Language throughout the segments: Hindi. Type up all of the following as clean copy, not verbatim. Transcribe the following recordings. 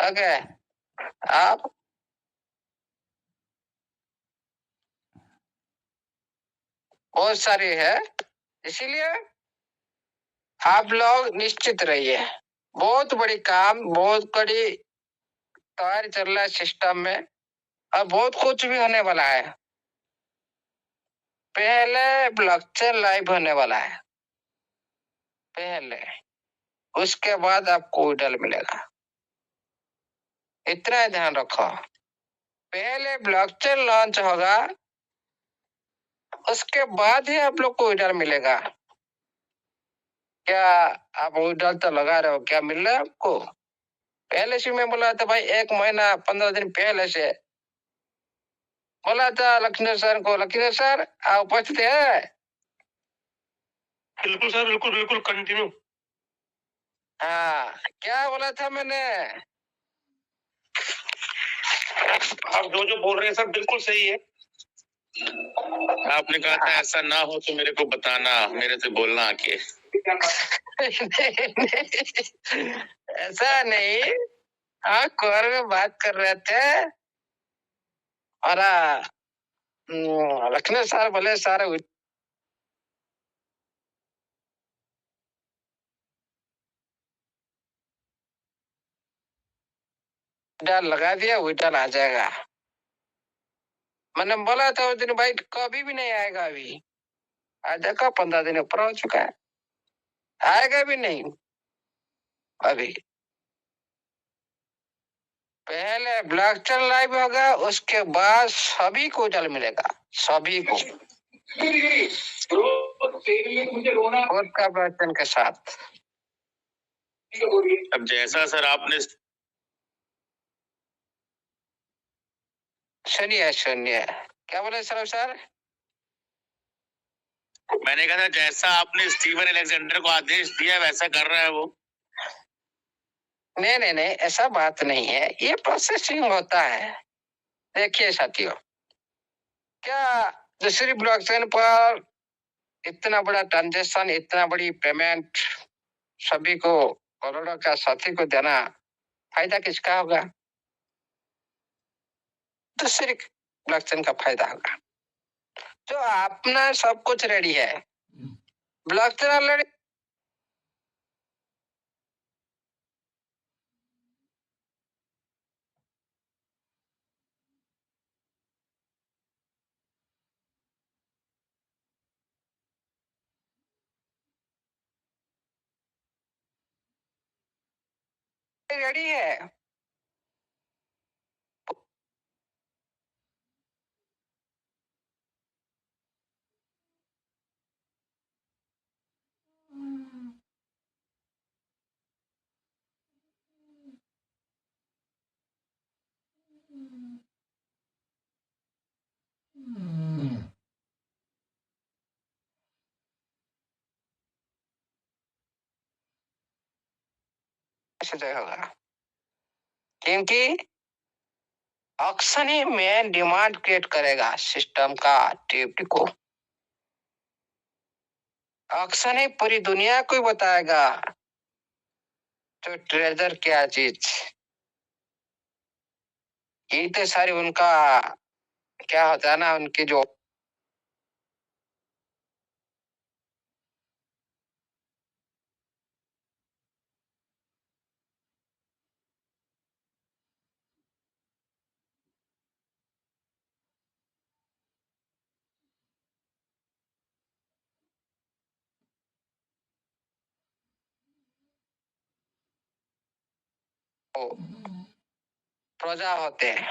ओके, आप बहुत सारी है, इसीलिए आप लोग निश्चित रहिए। बहुत बड़ी काम, बहुत बड़ी तैयारी चल रहा है सिस्टम में, और बहुत कुछ भी होने वाला है। पहले ब्लॉकचेन लाइव होने वाला है पहले, उसके बाद आपको विड्रॉल मिलेगा। इतना ध्यान रखो। पहले ब्लॉकचेन लॉन्च होगा, उसके बाद ही आप लोग को विड्रॉल मिलेगा। क्या आप विड्रॉल तो लगा रहे हो, क्या मिल रहा है आपको? पहले से मैं बोला था भाई, 1 महीना 15 दिन पहले से बोला था लक्ष्मण सर को, लक्ष्मण सर आप उपस्थित है? बिल्कुल सर, बिल्कुल बिल्कुल कंटिन्यू। हाँ, क्या बोला था मैंने? आप जो जो बोल रहे हैं सर बिल्कुल सही है। आपने कहा था ऐसा ना हो तो मेरे को बताना, मेरे से बोलना आके। ऐसा नहीं, हाँ कॉल में बात कर रहे थे और लक्ष्मण सर बोले सर विड्रॉल लगा दिया, विड्रॉल आ जाएगा। मैंने बोला था उस दिन भाई कभी भी नहीं आएगा, अभी आ जाएगा, 15 दिन ऊपर हो चुका है, आएगा भी नहीं अभी। पहले ब्लॉकचेन लाइव होगा, उसके बाद सभी को जल मिलेगा, सभी को कोर्ट का ब्लॉकचेन के साथ। अब जैसा सर आपने सुनिए, क्या बोले सर? मैंने कहा था जैसा आपने स्टीवन अलेक्जेंडर को आदेश दिया वैसा कर रहा है वो। नहीं, ऐसा बात नहीं है, ये प्रोसेसिंग होता है। देखिए साथियों, क्या दूसरी ब्लॉकचेन पर इतना बड़ा ट्रांजेक्शन, इतना बड़ी पेमेंट सभी को, करोड़ों का साथी को देना, फायदा किसका होगा? दूसरी ब्लॉकचेन का फायदा होगा। तो अपना सब कुछ रेडी है, ब्लॉकचेन ऑलरेडी रेडी है। ऐसे होगा, क्योंकि ऑक्शन ही मेन डिमांड क्रिएट करेगा सिस्टम का एक्टिविटी को। ऑक्शन ही पूरी दुनिया को बताएगा तो ट्रेजर क्या चीज। ये तो सारी उनका क्या होता है ना, उनकी जो प्रजा होते हैं,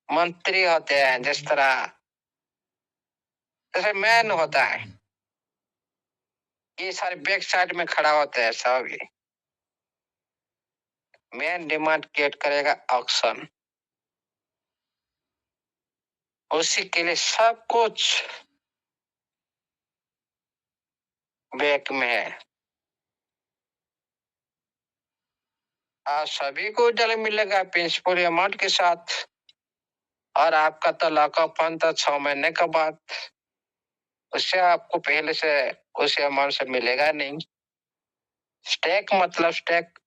मंत्री होते हैं, जिस तरह जैसे मैन होता है, ये सारे बैक साइड में खड़ा होते हैं सब। मेन डिमांड क्रिएट करेगा ऑक्शन, उसी के लिए सब कुछ बैक में है। और सभी को जल मिलेगा प्रिंसिपल अमाउंट के साथ, और आपका तो लॉकअप फंड तो 6 महीने का बाद, उससे आपको पहले से उस अमाउंट से मिलेगा नहीं। स्टेक मतलब स्टेक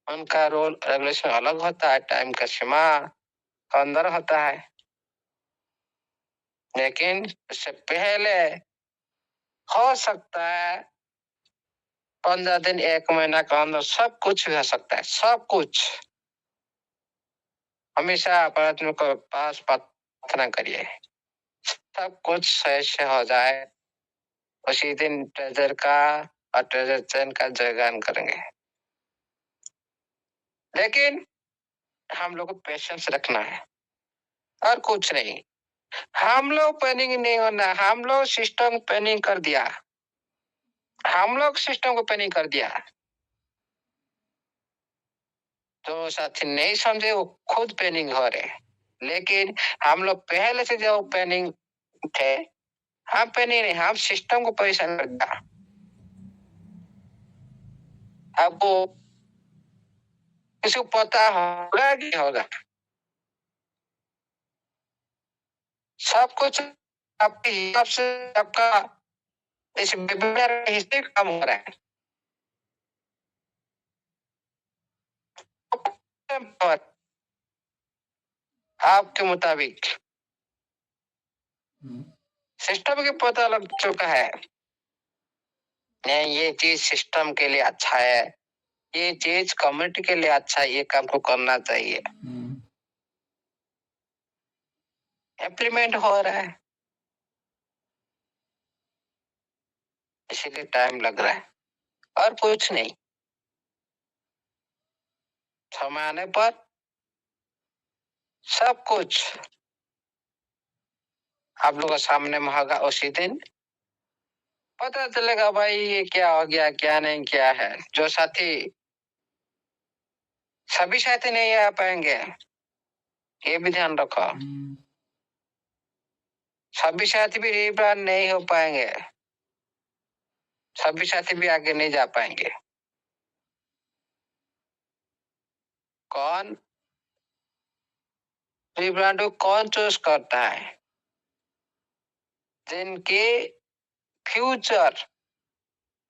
उनका रोल रेगुलेशन अलग होता है, टाइम का सीमा के अंदर होता है। लेकिन उससे पहले हो सकता है 15 दिन 1 महीना के अंदर सब कुछ हो सकता है, सब कुछ। हमेशा परमात्मा को पास प्रार्थना करिए, सब कुछ सही से हो जाए। उसी दिन ट्रेजर का और ट्रेजर चैन का जयगान करेंगे। लेकिन हम लोग को पेशेंस रखना है और कुछ नहीं। हम लोग पैनिक नहीं होना, हम लोग सिस्टम पैनिक कर दिया, हम लोग सिस्टम को पैनिक कर दिया। तो साथी नहीं समझे वो खुद पैनिक हो रहे, लेकिन हम लोग पहले से जो पैनिक थे, हम पैनिक नहीं, हम सिस्टम को परेशान कर दिया। आपको किसी को पता होगा कि होगा, सब कुछ आपके हिसाब से आपका इस वेबिनार का हिस्से कम हो रहा है। आपके मुताबिक सिस्टम के पता लग चुका है, नहीं ये चीज सिस्टम के लिए अच्छा है, ये चीज कम्युनिटी के लिए अच्छा है, ये काम को करना चाहिए। इम्प्लीमेंट हो रहा है, इसीलिए टाइम लग रहा है और कुछ नहीं। समय आने पर सब कुछ आप लोगों के सामने में होगा। उसी दिन पता चलेगा भाई ये क्या हो गया, क्या नहीं किया है। जो साथी, सभी साथी नहीं आ पाएंगे, ये भी ध्यान रखो। सभी साथी भी रीब्रांड नहीं हो पाएंगे, सभी साथी भी आगे नहीं जा पाएंगे। कौन रीब्रांड को कौन चूज करता है? जिनके फ्यूचर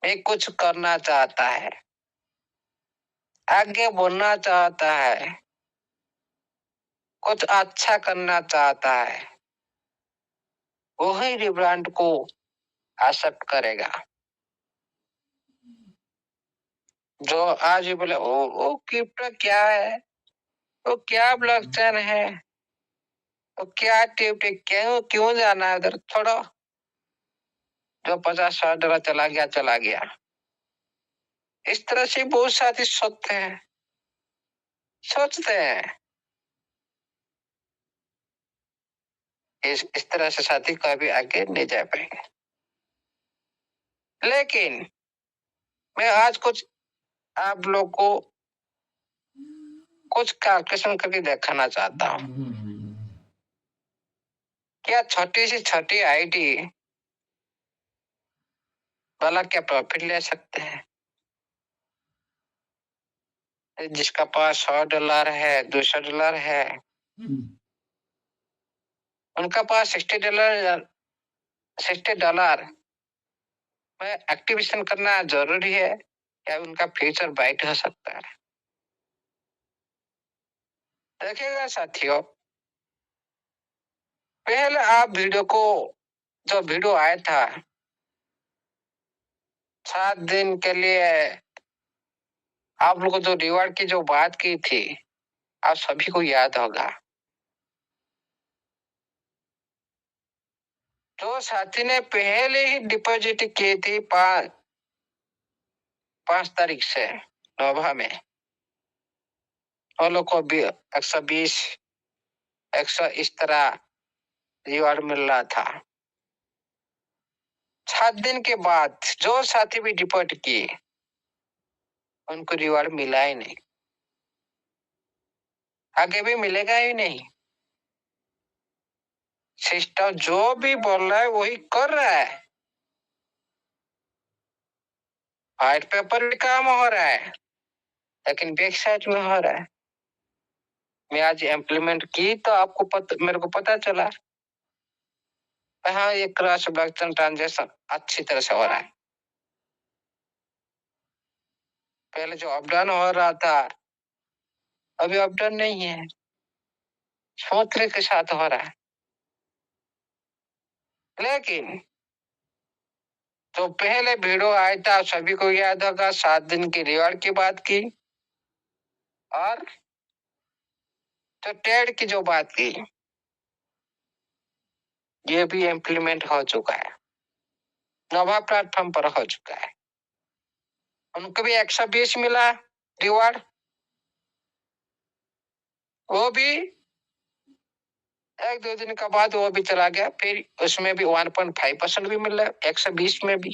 में कुछ करना चाहता है, आगे बढ़ना चाहता है, कुछ अच्छा करना चाहता है, वही रिब्रांड को एक्सेप्ट करेगा। जो आज ही बोले वो क्रिप्टो क्या है, वो क्या ब्लॉकचेन है, वो क्या टिप क्यों जाना है उधर, छोड़ो। जो $50-100 चला गया। इस तरह से बहुत साथी सोचते हैं। इस तरह से साथी कभी आगे नहीं जा पाएंगे। लेकिन मैं आज कुछ आप लोग को कुछ कैलकुलेशन करके दिखाना चाहता हूँ। क्या छोटी से छोटी आईडी वाला क्या प्रॉफिट ले सकते हैं? जिसका पास $100 है, $200 है, उनका पास $60 में एक्टिवेशन करना जरूरी है, या उनका फ्यूचर ब्राइट हो सकता है। देखिएगा साथियों, पहले आप जो वीडियो आया था 7 दिन के लिए, आप लोगों को जो रिवार्ड की जो बात की थी, आप सभी को याद होगा। जो साथी ने पहले ही डिपॉजिट की थी 5 तारीख से नोभा में, वो लोग को भी 120 100 इस तरह रिवार्ड मिल रहा था। 7 दिन के बाद जो साथी भी डिपॉजिट किए, उनको रिवार्ड मिला ही नहीं, आगे भी मिलेगा ही नहीं। सिस्टम जो भी बोल रहा है वही कर रहा है, व्हाइट पेपर भी काम हो रहा है, लेकिन बैक साइड में हो रहा है। मैं आज इम्प्लीमेंट की तो मेरे को पता चला, हाँ ये क्रॉस ब्लॉकचेन ट्रांजेक्शन अच्छी तरह से हो रहा है। पहले जो अप डाउन हो रहा था, अभी अपडाउन नहीं है, स्मूथली के साथ हो रहा है। लेकिन तो पहले वीडियो आया था, सभी को याद होगा, 7 दिन की रिवार्ड की बात की, और तो टेड की जो बात की, ये भी इम्प्लीमेंट हो चुका है, नोवा प्लेटफॉर्म पर हो चुका है। उनको भी 120 मिला रिवार्ड, वो भी 1-2 दिन के बाद वो भी चला गया, फिर उसमें भी 1.5% भी मिल रहा है 120 में भी।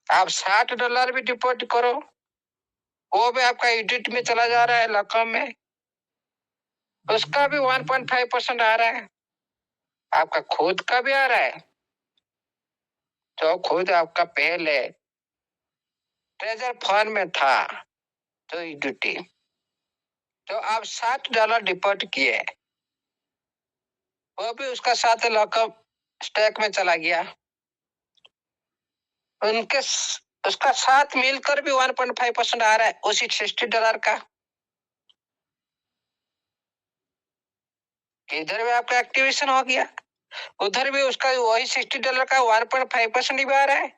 आप $60 भी डिपॉजिट करो, वो भी आपका एडिट में चला जा रहा है, लॉकअप में, उसका भी 1.5% आ रहा है, आपका खुद का भी आ रहा है, तो खुद आपका पहले ट्रेजर फंड में था तो यूटिलिटी, तो आप $60 डिपॉजिट किए, वो भी उसका साथ लॉकअप स्टैक में चला गया, उनके उसका साथ मिलकर भी 1.5% आ रहा है उसी $60 का। इधर भी आपका एक्टिवेशन हो गया, उधर भी उसका वही $60 का 1.5% भी आ रहा है,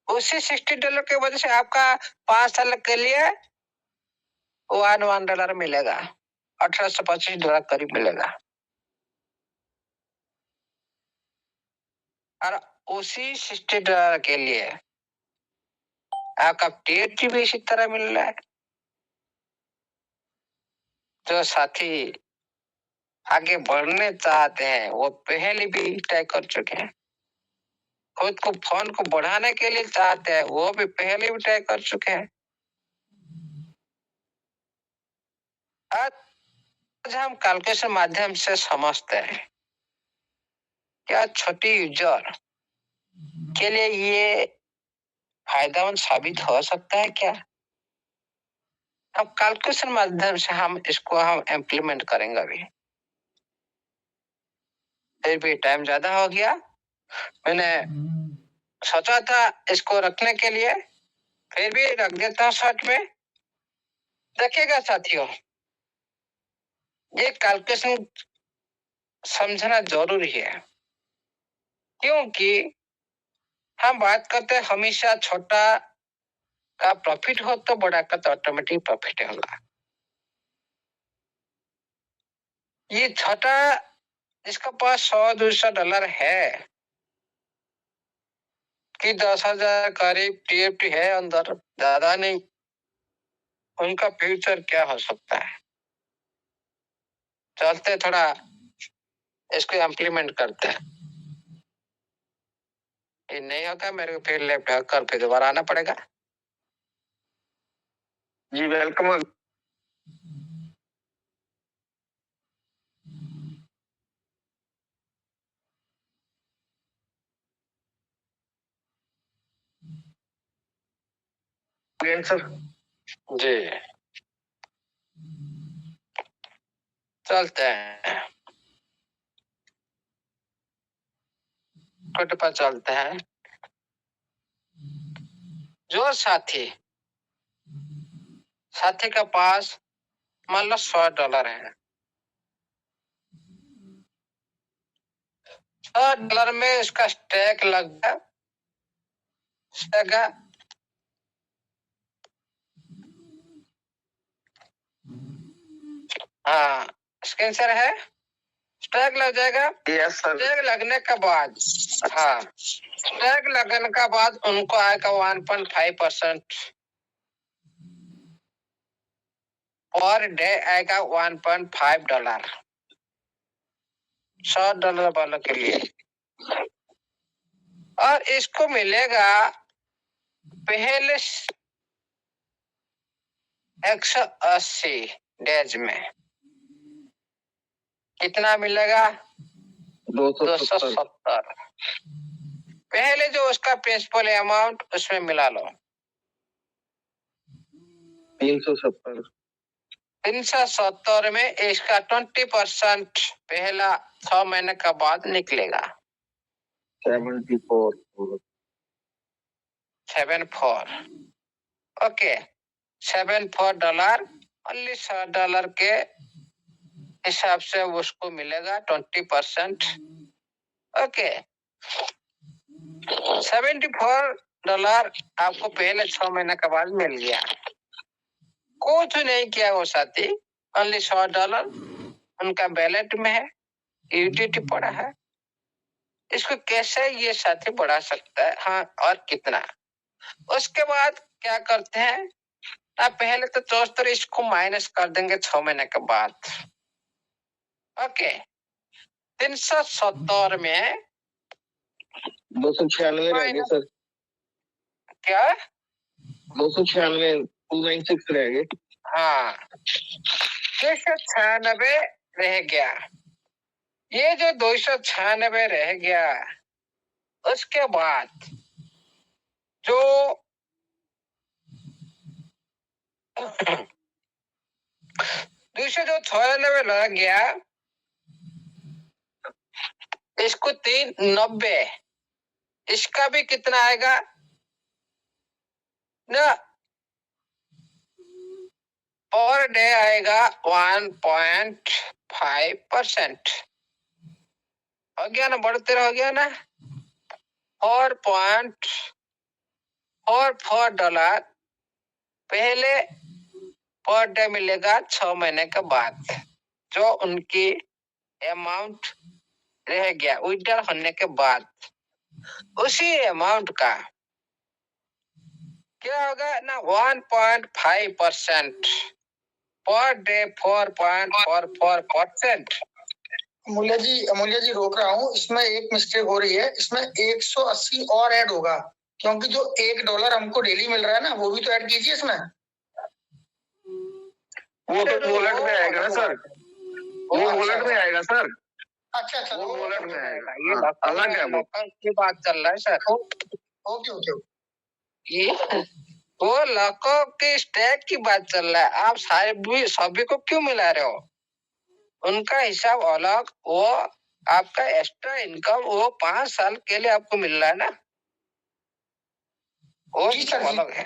उसी $60 की वजह से आपका 5 साल के लिए $1 मिलेगा, $1825 करीब मिलेगा। और उसी $60 के लिए आपका टेट भी इसी तरह मिल रहा है। जो साथी आगे बढ़ने चाहते हैं वो पहले भी तय कर चुके हैं, खुद को फोन को बढ़ाने के लिए चाहते हैं वो भी पहले भी तय कर चुके हैं। आज हम कैलकुलेशन माध्यम से समझते हैं क्या छोटी यूजर के लिए ये फायदेमंद साबित हो सकता है क्या। अब कैलकुलेशन माध्यम से हम इसको इम्प्लीमेंट करेंगे। अभी फिर भी टाइम ज्यादा हो गया, मैंने सोचा था इसको रखने के लिए, फिर भी रख देता हूँ शॉर्ट में। देखिएगा साथियों, ये कैलकुलेशन समझना जरूरी है, क्योंकि हम बात करते हैं हमेशा छोटा का प्रॉफिट हो तो बड़ा का तो ऑटोमेटिक प्रॉफिट होगा। ये छोटा जिसका पास $100-200 है कि 10,000 करीब टीएफटी है अंदर, ज्यादा नहीं, उनका फ्यूचर क्या हो सकता है। चलते थोड़ा इसको इम्प्लीमेंट करते हैं, ये नहीं होता मेरे को फिर लेफ्ट कर फिर दोबारा आना पड़ेगा। जी वेलकम। सर जी चलते हैं, कोट पर चलते हैं। जो साथी के पास मान लो $100 है, $100 में इसका स्टैक लगभग हाँ स्क्रीन शेयर है, स्टैक लग जाएगा। Yes sir. स्टैक लगने के बाद, हाँ स्टैक लगने के बाद उनको आएगा 1.5% पर डे आएगा $1.5 $100 वालों के लिए, और इसको मिलेगा पहले 180 डेज में। कितना मिलेगा? 270। पहले जो उसका प्रिंसिपल अमाउंट उसमें मिला लो, 370। 370 में इसका 20% पहला 6 महीने का बाद निकलेगा 74। ओके, $74 ओनली $100 के हिसाब से उसको मिलेगा 20%। ओके, $74 आपको पहले 6 महीने के बाद मिल गया। कुछ नहीं किया वो साथी, ओनली $100 उनका बैलेट में है, यूटिलिटी पड़ा है। इसको कैसे ये साथी बढ़ा सकता है? हाँ, और कितना? उसके बाद क्या करते हैं, आप पहले तो 74 इसको माइनस कर देंगे 6 महीने के बाद। ओके, 370 में 296 रह गए सर, क्या 296 296 रह गए। हाँ, 296 रह गया। ये जो 296 रह गया, उसके बाद जो 296 रह गया, इसको 390, इसका भी कितना आएगा ना, पर डे आएगा 1.5%। हो गया ना, बढ़ते रह गया ना, $4.44 पहले पर डे मिलेगा 6 महीने के बाद, जो उनकी अमाउंट रह गया विड्रॉल होने के बाद। उसी अमाउंट का क्या होगा ना, 1.5% पर डे, 4.44%। मूल्य जी रोक रहा हूँ, इसमें एक मिस्टेक हो रही है, इसमें 180 और ऐड होगा, क्योंकि जो $1 हमको डेली मिल रहा है ना, वो भी तो ऐड कीजिए इसमें। वो तो वॉलेट में आएगा ना सर, वो वॉलेट में आएगा सर। अच्छा, वो वॉलेट में आएगा, ये अलग है वो। लॉकर की बात चल रहा है सर। ओके। ये वो लॉकर के स्टैक की बात चल रहा है। आप सभी को क्यों मिला रहे हो? उनका हिसाब अलग, वो आपका एक्स्ट्रा इनकम वो 5 साल के लिए आपको मिल रहा है ना, वो हिसाब अलग है।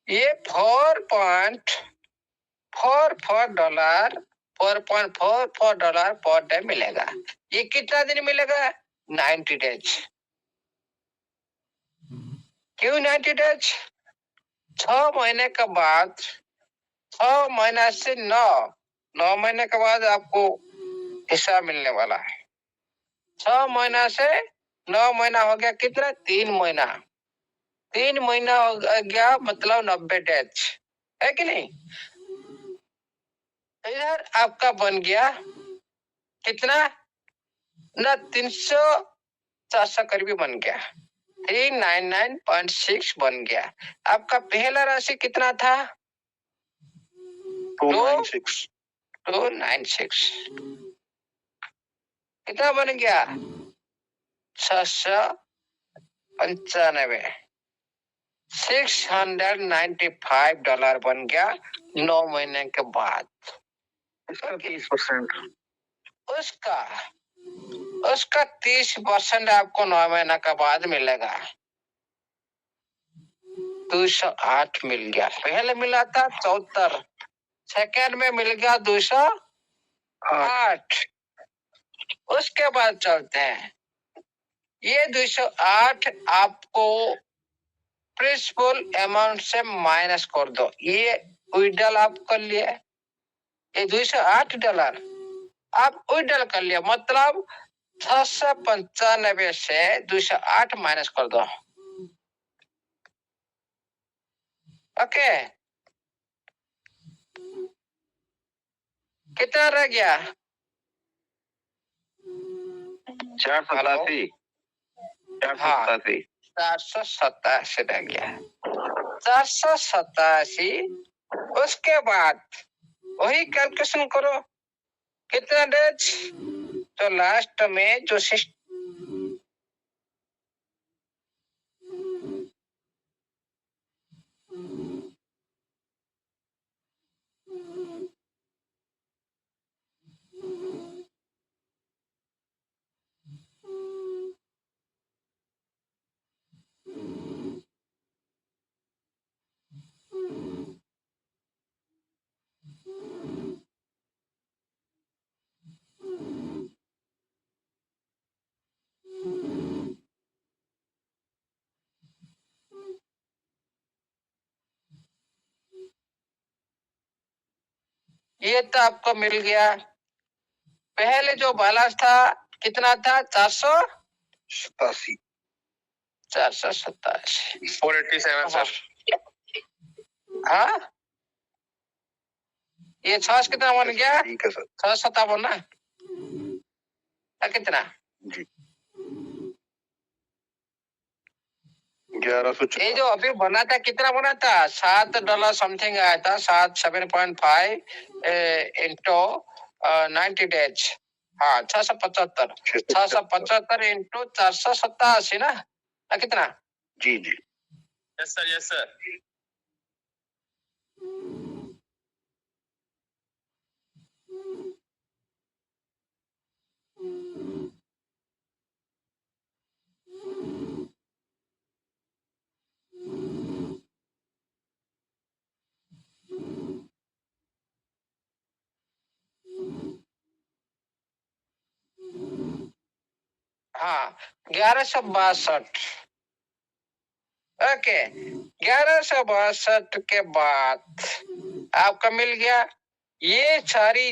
ये $4.44 पर डे मिलेगा। ये कितना दिन मिलेगा? 90 डेज। क्यों 90 डेज? 6 महीने के बाद, 6 महीना से 9 महीने के बाद आपको हिस्सा मिलने वाला है। 6 महीना से 9 महीना हो गया, कितना? 3 महीना। 3 महीना हो गया, मतलब 90 डेज, है कि नहीं? इधर आपका बन गया कितना ना, 300-400 करीब बन गया, 399.6 बन गया। आपका पहला राशि कितना था? 296। कितना बन गया? 695, $695 बन गया 9 महीने के बाद। इसका 30%, उसका 30% आपको 9 महीना के बाद मिलेगा। 208 मिल गया, पहले मिला था 74, सेकेंड में मिल गया 208। उसके बाद चलते हैं, ये 208 आपको प्रिंसिपल अमाउंट से माइनस कर दो। ये विड्रॉल आप कर लिए, ये $208 आप विड्रॉल कर लिया, मतलब 695 से 208 माइनस कर दो। ओके, कितना रह गया? 487 487 रह गया, 487। उसके बाद वही कैलकुलेशन करो, कितना डेज? तो लास्ट में जो ये तो आपको मिल गया। पहले जो बैलेंस था कितना था? 487 487। 487 सर। हाँ, ये 6 कितना बन गया? ठीक है सर। 657 ना, कितना? जी 1100। ये जो अभी बना था कितना बना था? $7 समथिंग आया था, 7.5 इंटू 90 डेज। हाँ, 675। 675 इंटू 487 ना, कितना? जी जी यस सर, यस सर। हाँ, 1162। ओके, 1162 के बाद आपका मिल गया ये सारी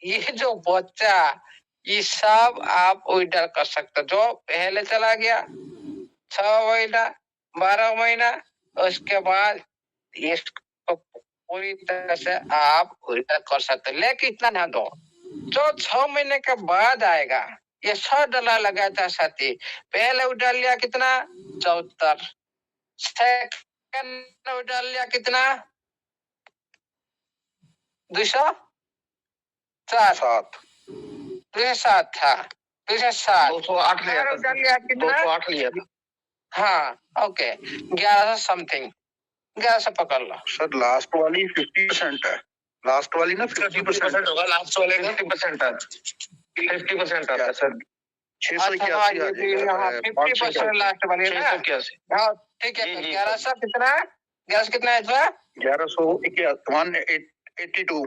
ये जो बच्चा, ये सब आप विड्रॉ कर सकते हो। जो पहले चला गया 6 महीना 12 महीना, उसके बाद इसको पूरी तरह से आप विड्रॉ कर सकते हो। लेकिन इतना ध्यान दो, जो 6 महीने के बाद आएगा, ये $100 लगा था साथी। पहले विड्रॉ लिया कितना? 74। सेकंड विड्रॉ लिया कितना? 207। 207 था, 207। 208 लिया था। विड्रॉ लिया कितना? 208 लिया था। हाँ, ओके, 1100 समथिंग, 1100 पकड़ लो सर। लास्ट वाली 50% है। लास्ट वाली ना 50% होगा लास्ट वाले का। 50% है। 50% आता है सर। 681 हाँ, ये भी 50% लास्ट वाली ना। 681। हाँ, ठीक है। जी, जी, 1100 कितना? 1100 कितना है इसका? 1182।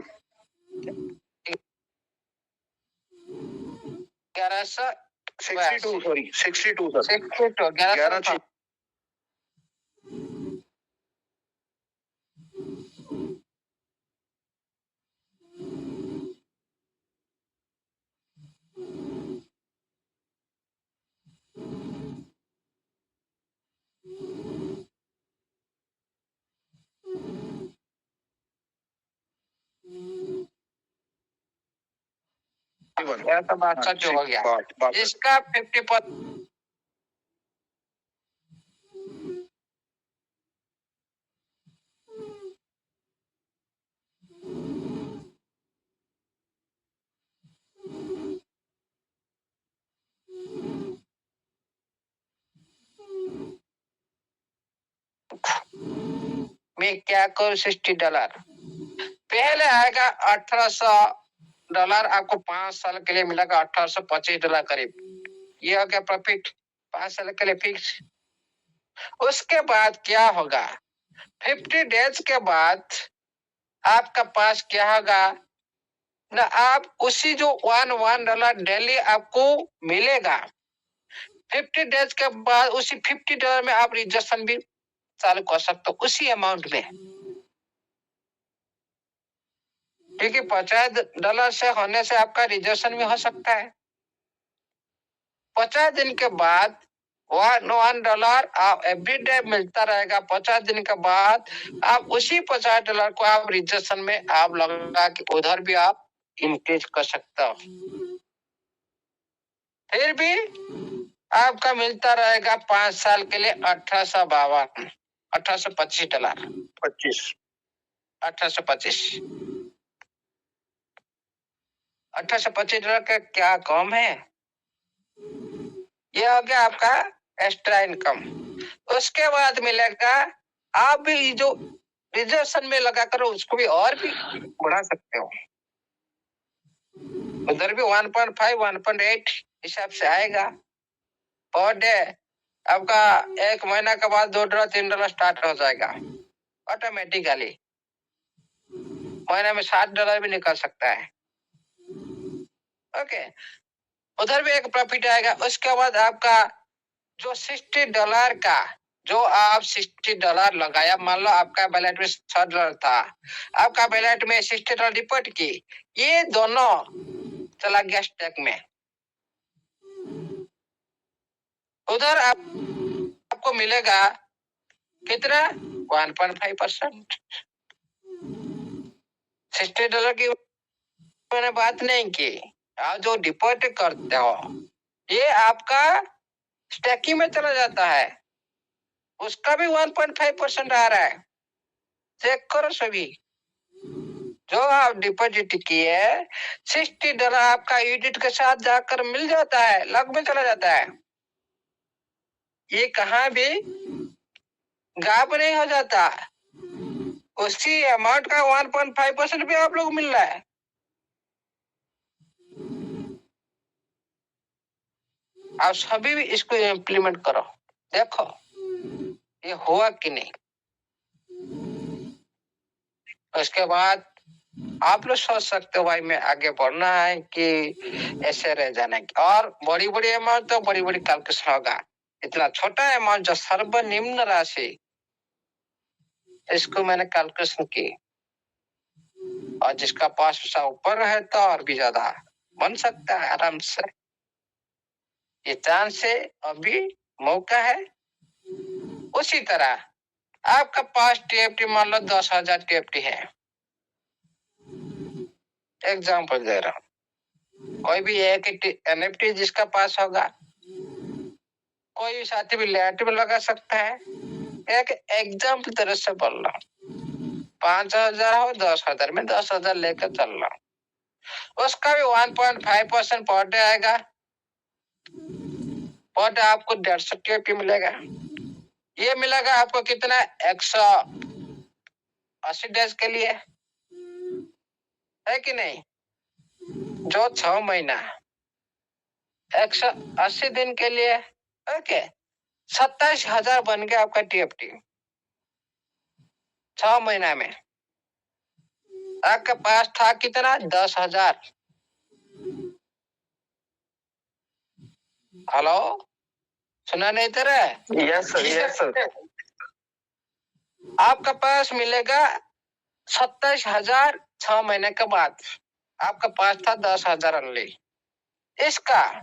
1100 62 सॉरी 62 सर। 62, 1100। तो बात सच हो गया। इसका 50%। मैं क्या करूँ? $60 पहले आएगा। $1800 आपको 5 साल के लिए मिलेगा। $1825 करीब। ये हो गया प्रॉफिट 5 साल के लिए फिक्स। उसके बाद क्या होगा? 50 डेज के बाद आपका पास क्या होगा ना, आप उसी जो $1 डेली आपको मिलेगा। 50 डेज के बाद उसी $50 में आप रिजर्वेशन भी चालू कर सकते हो, उसी अमाउंट में। क्योंकि $50 से होने से आपका रिजर्वेशन भी हो सकता है। 50 दिन के बाद $1 आप एवरीडे मिलता रहेगा। 50 दिन के बाद आप उसी $50 को आप रिजर्वेशन में आप लगा के उधर भी आप इंक्रीज कर सकते हो। फिर भी आपका मिलता रहेगा 5 साल के लिए $1825। $1825 $1825 का क्या कम है? ये हो गया आपका एक्स्ट्रा इनकम। उसके बाद मिलेगा, आप भी जो रिजर्वेशन में लगा करो उसको भी और भी बढ़ा सकते हो। उधर भी 1.5 1.8 हिसाब से आएगा पर डे। आपका 1 महीना के बाद $2 $3 स्टार्ट हो जाएगा ऑटोमेटिकली। महीने में $60 भी निकल सकता है। ओके, उधर भी एक प्रॉफिट आएगा। उसके बाद आपका जो $60 का जो आप $60 लगाया, मान लो आपका बैलेट में $6 था, आपका बैलेट में $60 डिपॉजिट की, ये दोनों चला गया स्टैक में। उधर आपको मिलेगा कितना? 1.5%। $60 की मैंने बात नहीं की। आप जो डिपॉजिट करते हो ये आपका स्टैकिंग में चला जाता है, उसका भी 1.5% आ रहा है। चेक करो सभी, जो आप डिपॉजिट किए $60 आपका यूनिट के साथ जाकर मिल जाता है, लग में चला जाता है। ये कहाँ भी गायब नहीं हो जाता, उसी अमाउंट का 1.5% भी आप लोग मिल रहा है। आप सभी भी इसको इम्प्लीमेंट करो, देखो ये हुआ कि नहीं। उसके बाद आप लोग सोच सकते हो भाई मैं आगे बढ़ना है कि ऐसे रह जाना है, और बड़ी बड़ी अमाउंट तो बड़ी बड़ी कैलकुलेशन होगा। इतना छोटा अमाउंट जो सर्वनिम्न राशि, इसको मैंने कैलकुलेशन की, और जिसका पास पैसा ऊपर है तो और भी ज्यादा बन सकता है आराम से। ये चांस है, अभी मौका है। उसी तरह आपका पास टीएफटी मान लो 10,000 टीएफटी है, एग्जाम्पल दे रहा हूँ। कोई भी एक एनएफटी जिसका पास होगा, कोई भी साथी भी लेट में लगा सकता है। एक एग्जाम्पल तरह से बोल रहा हूँ, 5,000 हो 10,000 में 10,000 लेकर चल रहा हूँ, उसका भी 1.5% पर डे आएगा। पर डे आपको 150 टीएफटी मिलेगा। ये मिलेगा आपको कितना? 180 डेज के लिए, है कि नहीं? जो 6 महीना 180 दिन के लिए, ओके, 27,000 बन गया आपका टीएफटी 6 महीना में। आपके पास था कितना? 10,000। हेलो, सुना नहीं दे रहा है? Yes sir, yes sir. आपका पास मिलेगा 27,000 6 महीने के बाद। आपका पास था 10,000 अनली, इसका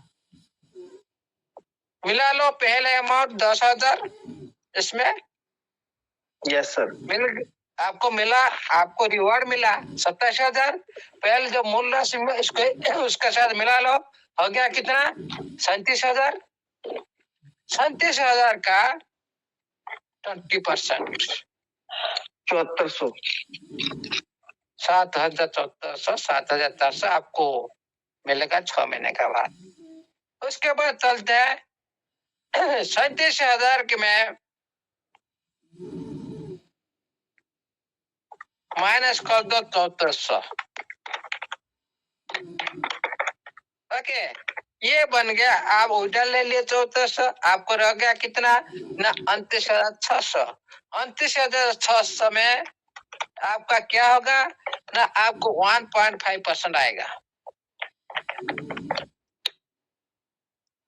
मिला लो पहले अमाउंट 10,000, इसमें यस सर। आपको मिला, आपको रिवॉर्ड मिला 27,000। पहले जो मूल राशि में इसको उसके साथ मिला लो, हो गया कितना? 37,000। 37,000 का 20%, 7400। 7,400, 7,400 आपको मिलेगा 6 महीने के बाद। उसके बाद चलते हैं 37,000 के में माइनस कर दो 7,400। ओके, ये बन गया। आप उल्टा ले लिए 7,400, आपको रह गया कितना? ना 29,600। 29,600 में आपका क्या होगा ना? आपको 1.5% आएगा।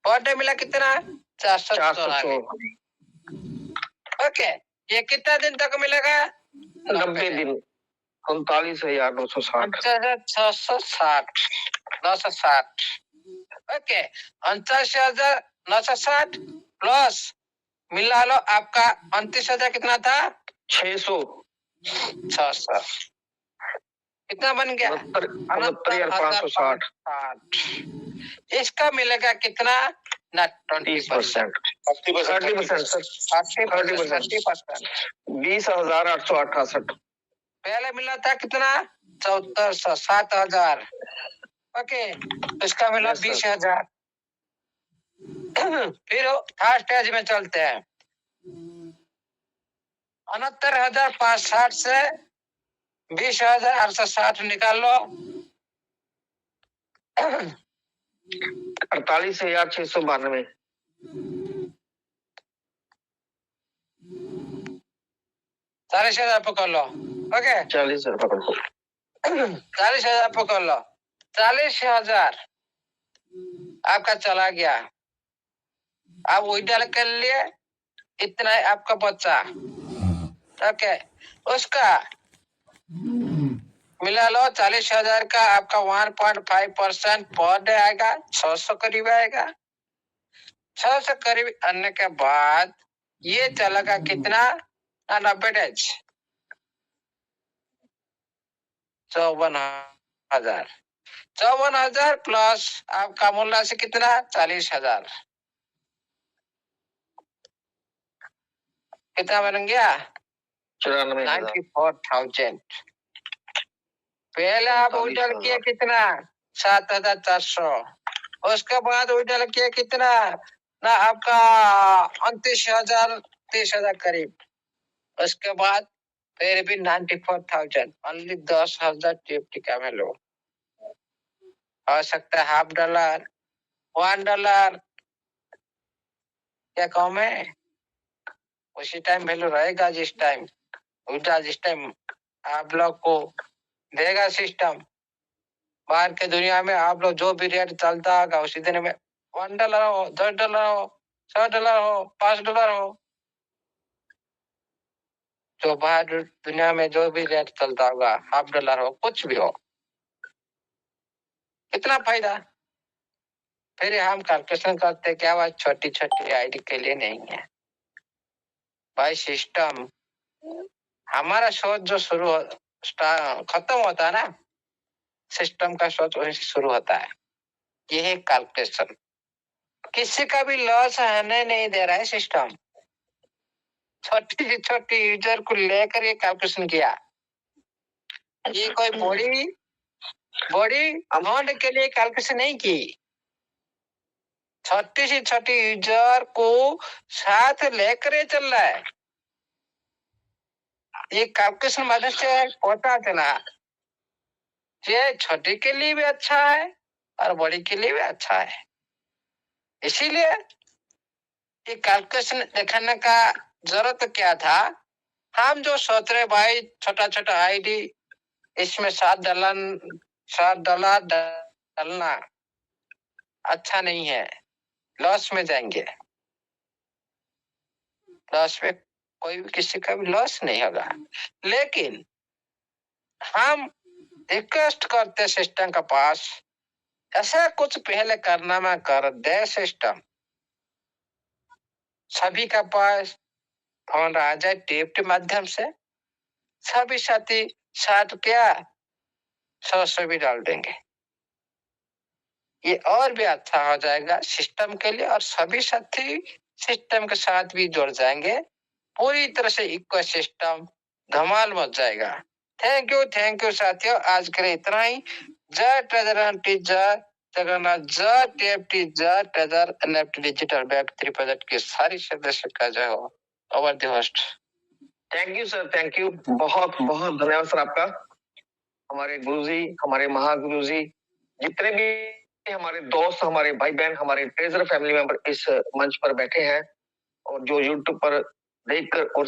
पर डे मिला कितना? 400। ओके, ये कितना दिन तक मिलेगा? 90 दिन। 39,960। 660, 960। ओके, 49,960 प्लस मिला लो आपका 29,000 कितना था? 600। 600 कितना बन गया? 69,560। इसका मिलेगा कितना ना? 20%। 30% सर। 20,868। पहले मिला था कितना? 7,400, 7,000। ओके, इसका मिला 20,000। फिर थर्ड स्टेज में चलते हैं। 69,560 से 20,860 निकाल लो। 48,692। 40,000 पकड़ लो। ओके, 40,000 पकड़ लो। 40,000 पकड़ लो। 40,000 आपका चला गया। आप विड्रॉल कर लिए, इतना है आपका बच्चा। ओके, उसका मिला लो 40,000 का आपका 1.5% पर डे आएगा, 600 करीब आएगा। 600 करीब आने के बाद ये चलेगा कितना? 90 डेज, 54,000। 54,000 प्लस आपका मूल राशि कितना? 40,000। कितना बन गया? 94,000। 94,000। पहले आप विड्रॉल किए कितना? 7,400। उसके बाद विड्रॉल किए कितना? ना आपका 29,000, 30,000 करीब। उसके बाद फिर भी 94,000, ओनली 10,000 टीएफटी का वैल्यू। हो सकता है $0.5, $1 क्या कम है? उसी टाइम वैल्यू रहेगा जिस टाइम विड्रॉल, जिस टाइम आप लोग को देगा सिस्टम। बाहर के दुनिया में आप लोग जो भी रेट चलता होगा उसी दिन में $1 हो, $10 हो, $100 हो, $5 हो, जो बाहर दुनिया में जो भी रेट चलता होगा, $0.5 हो, कुछ भी हो, कितना फायदा। फिर हम कैलकुलेशन करते क्या वह छोटी छोटी आईडी के लिए नहीं है भाई। सिस्टम हमारा सोच जो खत्म होता है ना, सिस्टम का सोच वहीं से शुरू होता है। ये है कैलकुलेशन। किसी का भी लॉस होने नहीं दे रहा है सिस्टम। छोटी से छोटी यूजर को लेकर ये कैलकुलेशन किया। ये कोई बड़ी अमाउंट के लिए कैलकुलेशन नहीं की। छोटी से छोटी यूजर को साथ लेकर ये चल रहा है। ये कैलकुलेशन मदद से पता चला ये छोटी के लिए भी अच्छा है और बड़ी के लिए भी अच्छा है। इसीलिए ये कैलकुलेशन दिखाने का जरूरत क्या था? हम जो सोच रहे भाई छोटा छोटा आईडी इसमें $7 डालना अच्छा नहीं है, लॉस में जाएंगे। लॉस में कोई भी किसी का भी लॉस नहीं होगा। लेकिन हम रिक्वेस्ट करते सिस्टम के पास ऐसा कुछ पहले करना में कर दे सिस्टम। सभी का पास फोन आ जाए टेप के माध्यम से, सभी साथी साथ क्या 100 भी डाल देंगे। ये और भी अच्छा हो जाएगा सिस्टम के लिए और सभी साथी सिस्टम के साथ भी जुड़ जाएंगे। पूरी तरह से इको सिस्टम धमाल मच जाएगा। थैंक यू साथियों, आज के लिए इतना ही। जय ट्रेजर हंटी, जय जगन्नाथ, जय टीएफटी, जय treasure NFT digital web 3 project के सारी सदस्य का जय हो। Over the host. Thank you sir, thank you, बहुत बहुत धन्यवाद सर आपका। हमारे गुरुजी, हमारे महागुरु जी, जितने भी हमारे दोस्त, हमारे भाई बहन, हमारे ट्रेजर फैमिली मेंबर इस मंच पर बैठे हैं और जो यूट्यूब पर देखकर और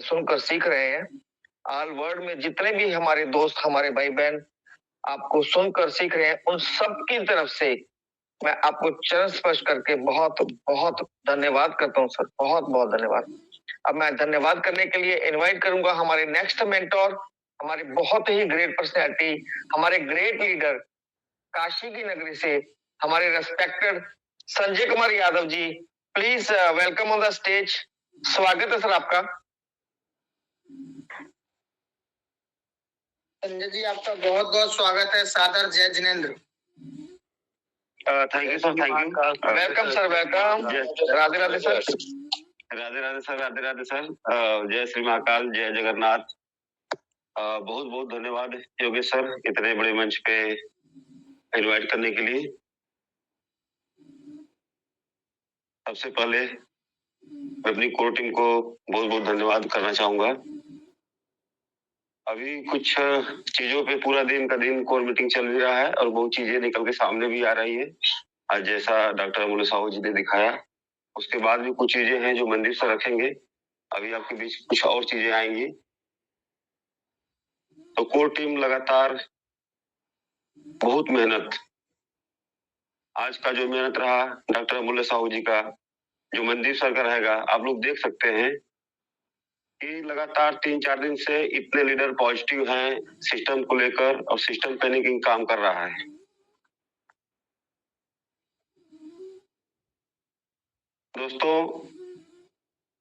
सुनकर सीख रहे हैं, ऑल वर्ल्ड में जितने भी हमारे दोस्त, हमारे भाई बहन आपको सुनकर सीख रहे हैं, उन सब की तरफ से मैं आपको चरण स्पर्श करके बहुत बहुत धन्यवाद करता हूँ सर, बहुत बहुत धन्यवाद। अब मैं धन्यवाद करने के लिए इनवाइट करूंगा हमारे नेक्स्ट मेंटोर, हमारे बहुत ही ग्रेट पर्सनैलिटी, हमारे ग्रेट लीडर, काशी की नगरी से हमारे respected Sanjay Kumar Yadav ji. Please welcome on the stage. स्वागत है सर आपका। संजय जी आपका बहुत बहुत स्वागत है। सादर जय Jinendra. Thank you sir, thank you. Welcome sir, welcome. Radhe Radhe sir. Radhe Radhe sir, Radhe Radhe sir. जय श्री महाकाल, जय जगन्नाथ। बहुत बहुत धन्यवाद योगेश सर, इतने बड़े मंच पे इनवाइट करने के लिए। सबसे पहले मैं अपनी कोर टीम को बहुत बहुत धन्यवाद करना चाहूंगा। अभी कुछ चीजों पे पूरा दिन का दिन कोर मीटिंग चल भी रहा है और बहुत चीजें निकल के सामने भी आ रही है। आज जैसा डॉक्टर अमूल्य साहू जी ने दिखाया, उसके बाद भी कुछ चीजें हैं जो मंदिर से रखेंगे। अभी आपके बीच कुछ और चीजें आएंगी। तो कोर टीम लगातार बहुत मेहनत, आज का जो मेहनत रहा डॉक्टर अमूल्य साहू जी का, जो मनदीप सर का रहेगा, आप लोग देख सकते हैं कि लगातार 3-4 दिन से इतने लीडर पॉजिटिव हैं सिस्टम को लेकर और सिस्टम पैनिकिंग काम कर रहा है। दोस्तों,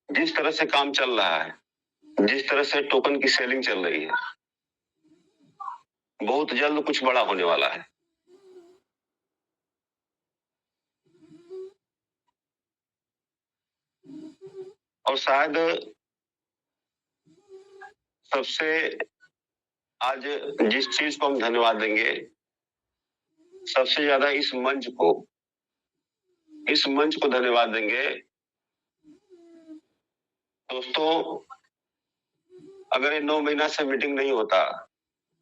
जिस तरह से काम चल रहा है, जिस तरह से टोकन की सेलिंग चल रही है, बहुत जल्द कुछ बड़ा होने वाला है। और शायद सबसे आज जिस चीज को हम धन्यवाद देंगे, सबसे ज्यादा इस मंच को धन्यवाद देंगे। दोस्तों, अगर ये 9 महीना से मीटिंग नहीं होता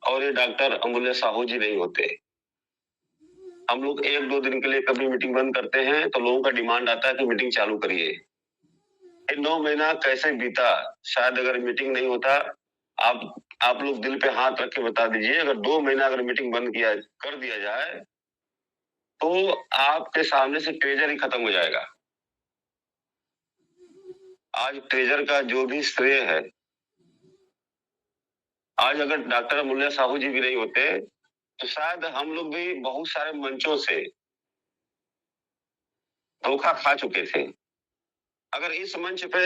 और ये डॉक्टर अमूल्य साहू जी नहीं होते, हम लोग 1-2 दिन के लिए कभी मीटिंग बंद करते हैं तो लोगों का डिमांड आता है कि मीटिंग चालू करिए। ये 9 महीना कैसे बीता, शायद अगर मीटिंग नहीं होता, आप लोग दिल पे हाथ रख के बता दीजिए, अगर 2 महीना अगर मीटिंग बंद कर दिया जाए तो आपके सामने से ट्रेजर ही खत्म हो जाएगा। आज ट्रेजर का जो भी श्रेय है, आज अगर डॉक्टर अमूल्य साहू जी भी नहीं होते तो शायद हम लोग भी बहुत सारे मंचों से धोखा खा चुके थे। अगर इस मंच पे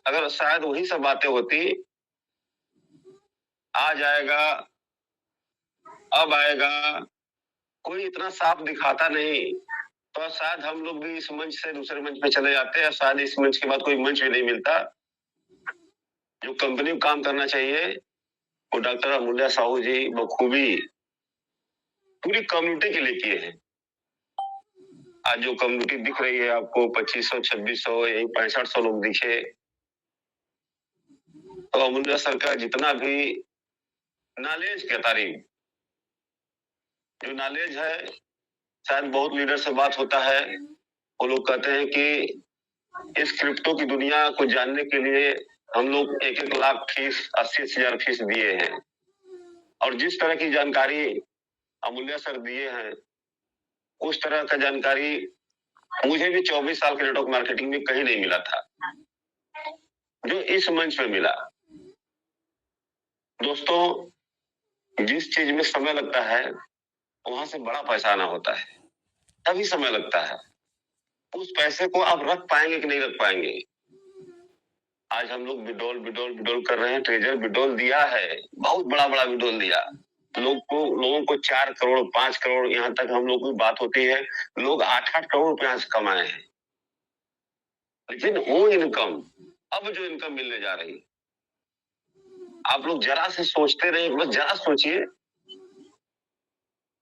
अगर शायद वही सब बातें होती, आज आएगा, अब आएगा, कोई इतना साफ दिखाता नहीं, तो शायद हम लोग भी इस मंच से दूसरे मंच पे चले जाते हैं। शायद इस मंच के बाद कोई मंच भी नहीं मिलता। जो कंपनी को काम करना चाहिए वो डॉक्टर अमूल्य साहू जी बखूबी पूरी कम्युनिटी के लिए किए हैं। आज जो कम्युनिटी दिख रही है आपको 2500, 2600, यही 6500 लोग दिखे, तो अमूल्य सर का जितना भी नॉलेज का तारीफ, जो नॉलेज है, शायद बहुत लीडर से बात होता है, वो लोग कहते हैं कि इस क्रिप्टो की दुनिया को जानने के लिए हम लोग 1-1 लाख फीस, 80-80 हजार फीस दिए हैं। और जिस तरह की जानकारी अमूल्य सर दिए हैं, उस तरह का जानकारी मुझे भी 24 साल के नेटवर्क मार्केटिंग में कहीं नहीं मिला था, जो इस मंच पे मिला। दोस्तों, जिस चीज में समय लगता है वहां से बड़ा पैसा आना होता है, तभी समय लगता है। उस पैसे को आप रख पाएंगे कि नहीं रख पाएंगे। आज हम लोग विड्रॉल कर रहे हैं। ट्रेजर विड्रॉल दिया है, बहुत बड़ा विड्रॉल दिया। लोगों को 4 करोड़, 5 करोड़, यहाँ तक हम लोग की बात होती है, लोग 8-8 करोड़ रुपया से कमाए हैं। लेकिन वो इनकम, अब जो इनकम मिलने जा रही, आप लोग जरा से सोचते रहे, बस जरा सोचिए।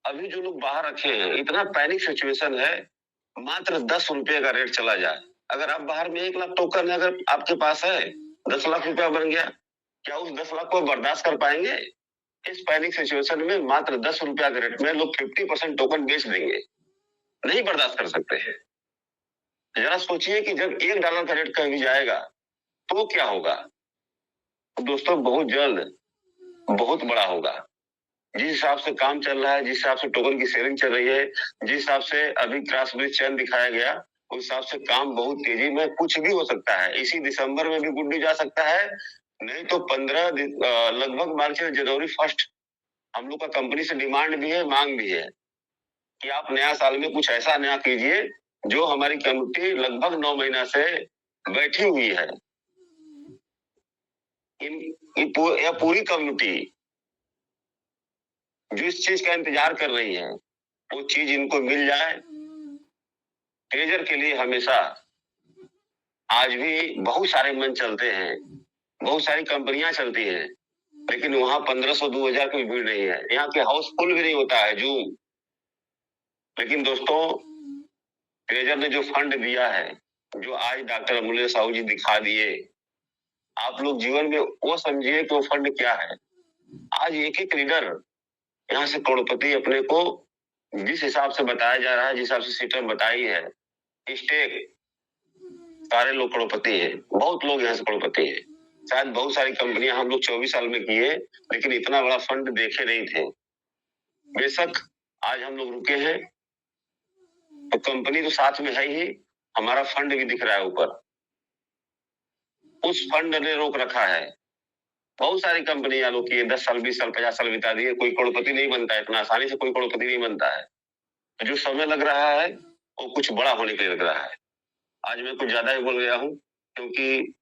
अभी जो लोग बाहर रखे हैं, इतना पैनिक सिचुएशन है, मात्र 10 रुपये का रेट चला जाए, अगर आप बाहर में 1 लाख टोकन अगर आपके पास है, 10 लाख रुपया बन गया, क्या उस 10 लाख को बर्दाश्त कर पाएंगे? इस पैनिक सिचुएशन में मात्र 10 रुपया के रेट में लोग 50% टोकन बेच देंगे, नहीं बर्दाश्त कर सकते हैं। जरा सोचिए कि जब $1 का रेट कहीं जाएगा तो क्या होगा। दोस्तों, बहुत जल्द बहुत बड़ा होगा। जिस हिसाब से काम चल रहा है, जिस हिसाब से टोकन की सेलिंग चल रही है, जिस हिसाब से अभी क्रॉस ब्रिज चैन दिखाया गया, उस हिसाब से काम बहुत तेजी में, कुछ भी हो सकता है। इसी दिसंबर में भी गुड न्यूज आ सकता है, नहीं तो 15 लगभग मार्च से जनवरी 1 हम लोग का कंपनी से डिमांड भी है, मांग भी है कि आप नया साल में कुछ ऐसा नया कीजिए जो हमारी कम्युनिटी लगभग 9 महीना से बैठी हुई है। यह पूरी कम्युनिटी जिस चीज का इंतजार कर रही है, वो चीज इनको मिल जाए। ट्रेजर के लिए हमेशा आज भी बहुत सारे मंच चलते हैं, बहुत सारी कंपनियां चलती हैं, लेकिन वहां 1500-2000 की भीड़ नहीं है। यहाँ के हाउसफुल भी नहीं होता है जूम। लेकिन दोस्तों, ट्रेजर ने जो फंड दिया है, जो आज डॉक्टर अमूल्य साहू जी दिखा दिए, आप लोग जीवन में वो समझिए कि वो फंड क्या है। आज एक लीडर यहाँ से करोड़पति अपने को जिस हिसाब से बताया जा रहा है, जिस हिसाब से सिस्टम बताई है, स्टेक सारे लोग करोड़पति हैं, बहुत लोग यहाँ से करोड़पति हैं। शायद बहुत सारी कंपनियां हम लोग 24 साल में किए, लेकिन इतना बड़ा फंड देखे नहीं थे। बेशक आज हम लोग रुके हैं तो कंपनी तो साथ में है ही, हमारा फंड भी दिख रहा है ऊपर, उस फंड ने रोक रखा है। बहुत सारी कंपनियां लोग की 10 साल 20 साल 50 साल बिता दिए, कोई करोड़पति नहीं बनता है, इतना आसानी से कोई करोड़पति नहीं बनता है। जो समय लग रहा है वो कुछ बड़ा होने के लिए लग रहा है। आज मैं कुछ ज्यादा ही बोल गया हूँ, क्योंकि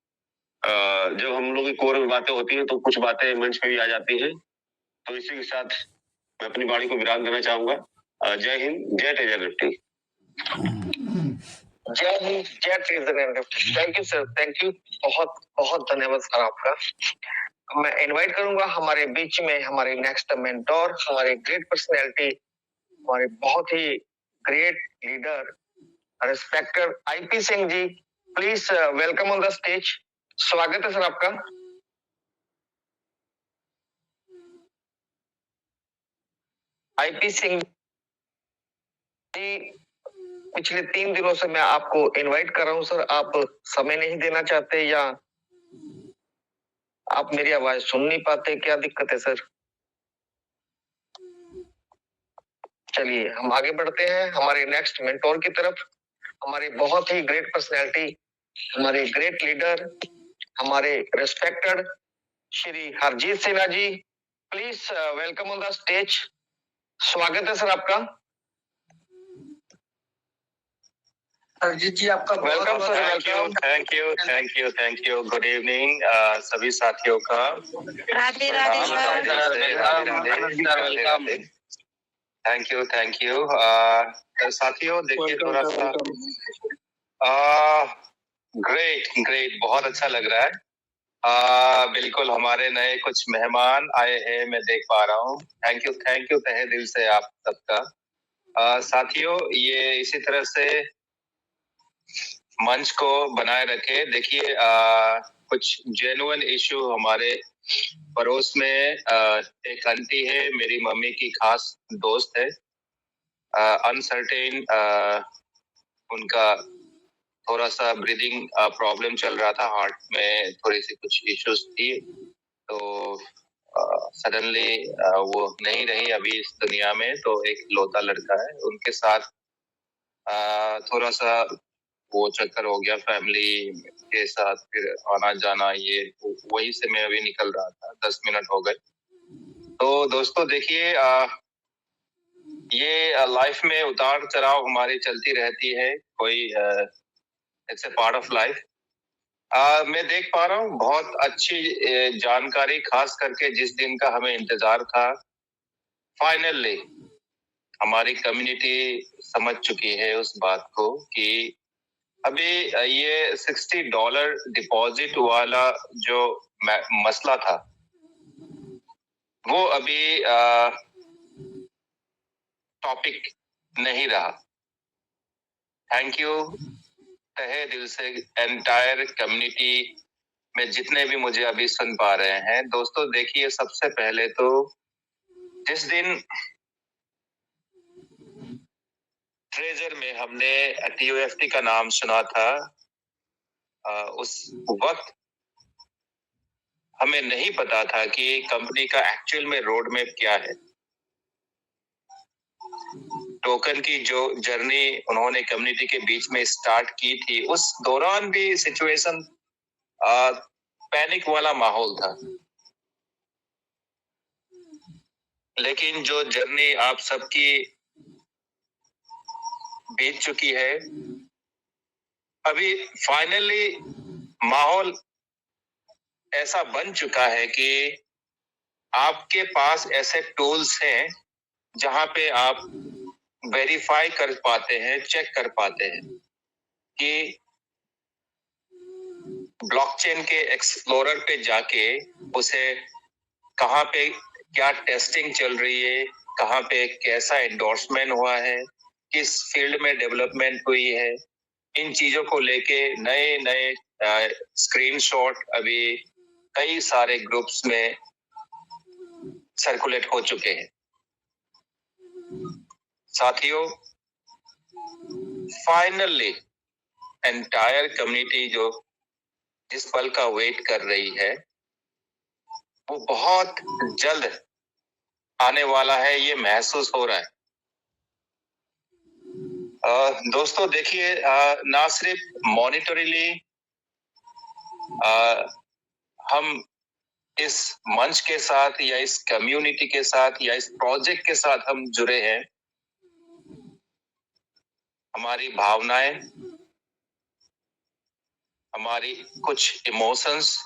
जब हम लोग की कोर में बातें होती हैं तो कुछ बातें मंच पे भी आ जाती हैं। तो इसी के साथ मैं अपनी वाणी को विराम देना चाहूंगा। जय हिंद, जय तेजर निफ्टी। जय हिंद, जय तेजर Nifty. Thank you sir, thank you, बहुत बहुत धन्यवाद सर आपका। मैं इनवाइट करूंगा हमारे बीच में हमारे नेक्स्ट मेंटोर, हमारे ग्रेट पर्सनैलिटी, हमारे बहुत ही great leader, respected IP Singh ji. Please welcome on the stage. स्वागत है सर आपका। आईपी सिंह जी, पिछले 3 दिनों से मैं आपको इनवाइट कर रहा हूं सर, आप समय नहीं देना चाहते या आप मेरी आवाज सुन नहीं पाते, क्या दिक्कत है सर? चलिए हम आगे बढ़ते हैं हमारे नेक्स्ट मेंटोर की तरफ। हमारे बहुत ही ग्रेट पर्सनैलिटी, हमारे ग्रेट लीडर, हमारे respected Shri Harjeet Sinha ji. Please welcome on the stage. स्वागत है सर आपका। हरजीत जी आपका welcome sir, welcome. Thank you. Good evening सभी साथियों का। Radhe Radhe welcome. Thank you. साथियों देखिए थोड़ा सा ग्रेट बहुत अच्छा लग रहा है। बिल्कुल हमारे नए कुछ मेहमान आए हैं, मैं देख पा रहा हूँ। थैंक यू तहे दिल से आप सबका। साथियों ये इसी तरह से मंच को बनाए रखे। देखिए कुछ जेन्युइन इशू हमारे पड़ोस में एक आंटी है, मेरी मम्मी की खास दोस्त है। अनसर्टेन उनका थोड़ा सा ब्रीदिंग प्रॉब्लम चल रहा था, हार्ट में थोड़ी सी कुछ इश्यूज थी, तो सडनली वो नहीं रही अभी इस दुनिया में। तो एक लौता लड़का है, उनके साथ थोड़ा सा वो चक्कर हो गया फैमिली के साथ, फिर आना जाना, ये वही से मैं अभी निकल रहा था, 10 मिनट हो गए। तो दोस्तों देखिए ये लाइफ में उतार चढ़ाव हमारी चलती रहती है, कोई it's a part of life. मैं देख पा रहा हूँ बहुत अच्छी जानकारी, खास करके जिस दिन का हमें इंतजार था, फाइनली हमारी कम्युनिटी समझ चुकी है उस बात को कि अभी ये $60 डिपॉजिट वाला जो मसला था वो अभी टॉपिक नहीं रहा। थैंक यू तहे दिल से एंटायर कम्युनिटी में जितने भी मुझे अभी सुन पा रहे हैं। दोस्तों देखिए सबसे पहले तो जिस दिन ट्रेजर में हमने TOFT का नाम सुना था, उस वक्त हमें नहीं पता था कि कंपनी का एक्चुअल में रोड मैप क्या है। टोकन की जो जर्नी उन्होंने कम्युनिटी के बीच में स्टार्ट की थी, उस दौरान भी सिचुएशन पैनिक वाला माहौल था। लेकिन जो जर्नी आप सबकी बीत चुकी है, अभी फाइनली माहौल ऐसा बन चुका है कि आपके पास ऐसे टूल्स हैं जहां पे आप वेरीफाई कर पाते हैं, चेक कर पाते हैं कि ब्लॉकचेन के एक्सप्लोरर पे जाके उसे कहां पे क्या टेस्टिंग चल रही है, कहां पे कैसा एंडोर्समेंट हुआ है, किस फील्ड में डेवलपमेंट हुई है, इन चीजों को लेके नए नए स्क्रीनशॉट अभी कई सारे ग्रुप्स में सर्कुलेट हो चुके हैं। साथियों फाइनली एंटायर कम्युनिटी जो जिस पल का वेट कर रही है वो बहुत जल्द आने वाला है, ये महसूस हो रहा है। दोस्तों देखिए, ना सिर्फ मॉनिटरीली हम इस मंच के साथ या इस कम्युनिटी के साथ या इस प्रोजेक्ट के साथ हम जुड़े हैं, हमारी भावनाएं, हमारी कुछ इमोशंस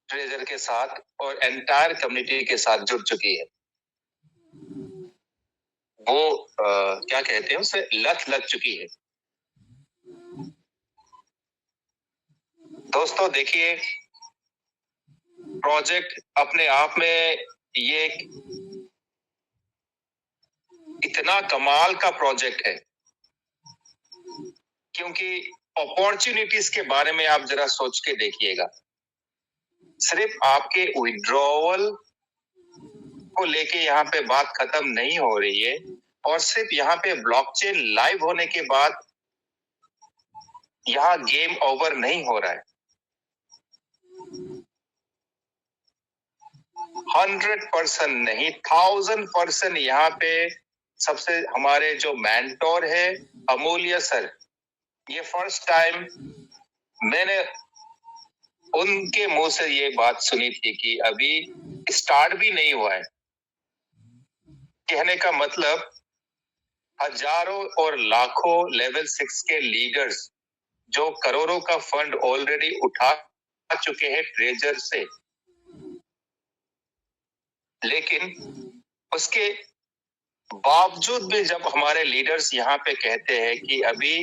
ट्रेजर के साथ और एंटायर कम्युनिटी के साथ जुड़ चुकी है। वो क्या कहते हैं उसे, लत लग चुकी है। दोस्तों देखिए, प्रोजेक्ट अपने आप में ये इतना कमाल का प्रोजेक्ट है, क्योंकि अपॉर्चुनिटीज के बारे में आप जरा सोच के देखिएगा। सिर्फ आपके विड्रॉवल को लेके यहाँ पे बात खत्म नहीं हो रही है, और सिर्फ यहाँ पे ब्लॉकचेन लाइव होने के बाद यहाँ गेम ओवर नहीं हो रहा है। 100% नहीं, 1000% यहाँ पे सबसे हमारे जो मेंटोर है अमूल्य सर, ये फर्स्ट टाइम मैंने उनके मुंह से ये बात सुनी थी कि अभी स्टार्ट भी नहीं हुआ है। कहने का मतलब हजारों और लाखों लेवल 6 के लीडर्स जो करोड़ों का फंड ऑलरेडी उठा चुके हैं ट्रेजर से, लेकिन उसके बावजूद भी जब हमारे लीडर्स यहाँ पे कहते हैं कि अभी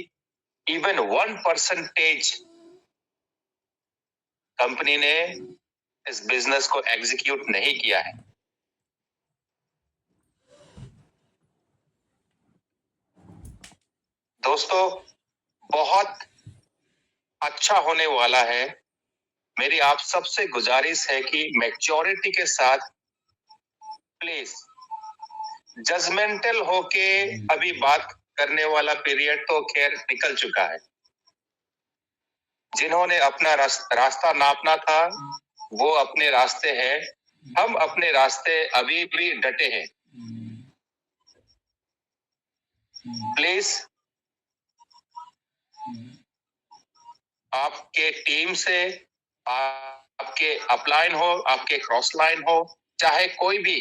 इवन 1% कंपनी ने इस बिजनेस को एग्जीक्यूट नहीं किया है, दोस्तों बहुत अच्छा होने वाला है। मेरी आप सबसे गुजारिश है कि मैच्योरिटी के साथ प्लीज, जजमेंटल होके अभी बात करने वाला पीरियड तो खैर निकल चुका है। जिन्होंने अपना रास्ता नापना था वो अपने रास्ते हैं, हम अपने रास्ते अभी भी डटे हैं। प्लीज आपके टीम से, आपके अपलाइन हो, आपके क्रॉस लाइन हो, चाहे कोई भी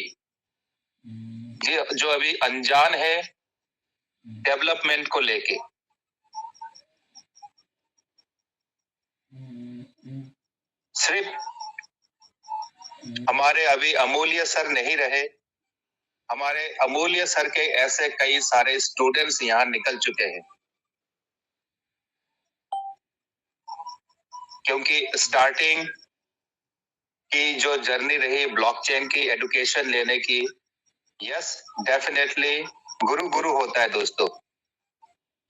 जो अभी अनजान है डेवलपमेंट को लेके, सिर्फ हमारे अभी अमूल्य सर नहीं रहे, हमारे अमूल्य सर के ऐसे कई सारे स्टूडेंट्स यहाँ निकल चुके हैं, क्योंकि स्टार्टिंग की जो जर्नी रही ब्लॉकचेन की एजुकेशन लेने की, यस डेफिनेटली गुरु होता है दोस्तों।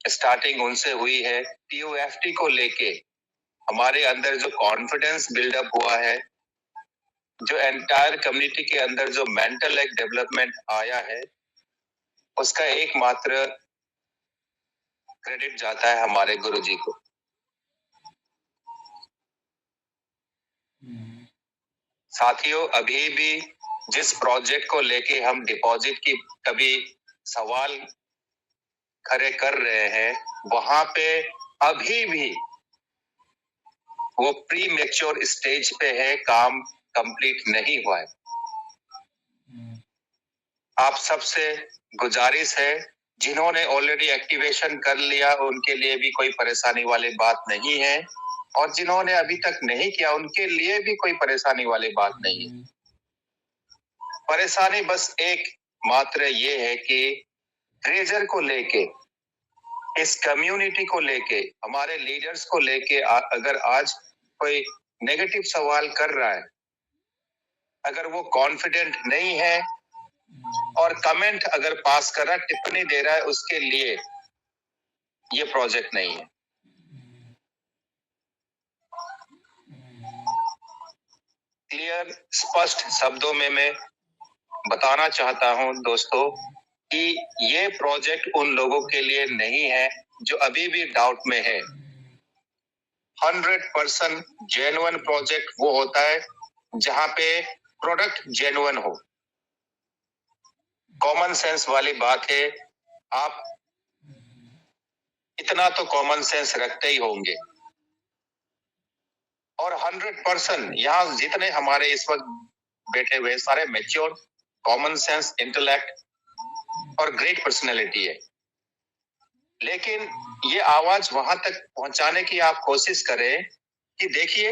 स्टार्टिंग उनसे हुई है। POFT को लेके हमारे अंदर जो कॉन्फिडेंस बिल्डअप हुआ है, जो एंटायर कम्युनिटी के अंदर जो मेंटल एक डेवलपमेंट आया है, उसका एकमात्र क्रेडिट जाता है हमारे गुरुजी को। साथियों, अभी भी जिस प्रोजेक्ट को लेके हम डिपॉजिट की कभी सवाल खड़े कर रहे हैं, वहां पे अभी भी वो प्री मैच्योर स्टेज पे है, काम कंप्लीट नहीं हुआ है। आप सबसे गुजारिश है, जिन्होंने ऑलरेडी एक्टिवेशन कर लिया उनके लिए भी कोई परेशानी वाली बात नहीं है, और जिन्होंने अभी तक नहीं किया उनके लिए भी कोई परेशानी वाली बात नहीं है। परेशानी बस एक मात्र ये है कि ट्रेजर को लेके, इस कम्युनिटी को लेके, हमारे लीडर्स को लेके अगर आज कोई नेगेटिव सवाल कर रहा है, अगर वो कॉन्फिडेंट नहीं है और कमेंट अगर पास कर रहा है, टिप्पणी दे रहा है, उसके लिए ये प्रोजेक्ट नहीं है। क्लियर स्पष्ट शब्दों में मैं बताना चाहता हूं दोस्तों कि ये प्रोजेक्ट उन लोगों के लिए नहीं है जो अभी भी डाउट में है। 100% जेन्युइन प्रोजेक्ट वो होता है जहां पे प्रोडक्ट जेन्युइन हो। कॉमन सेंस वाली बात है, आप इतना तो कॉमन सेंस रखते ही होंगे। और 100% यहाँ जितने हमारे इस वक्त बैठे हुए सारे मैच्योर, कॉमन सेंस, इंटेलेक्ट और ग्रेट पर्सनैलिटी है। लेकिन ये आवाज वहां तक पहुंचाने की आप कोशिश करें कि देखिए,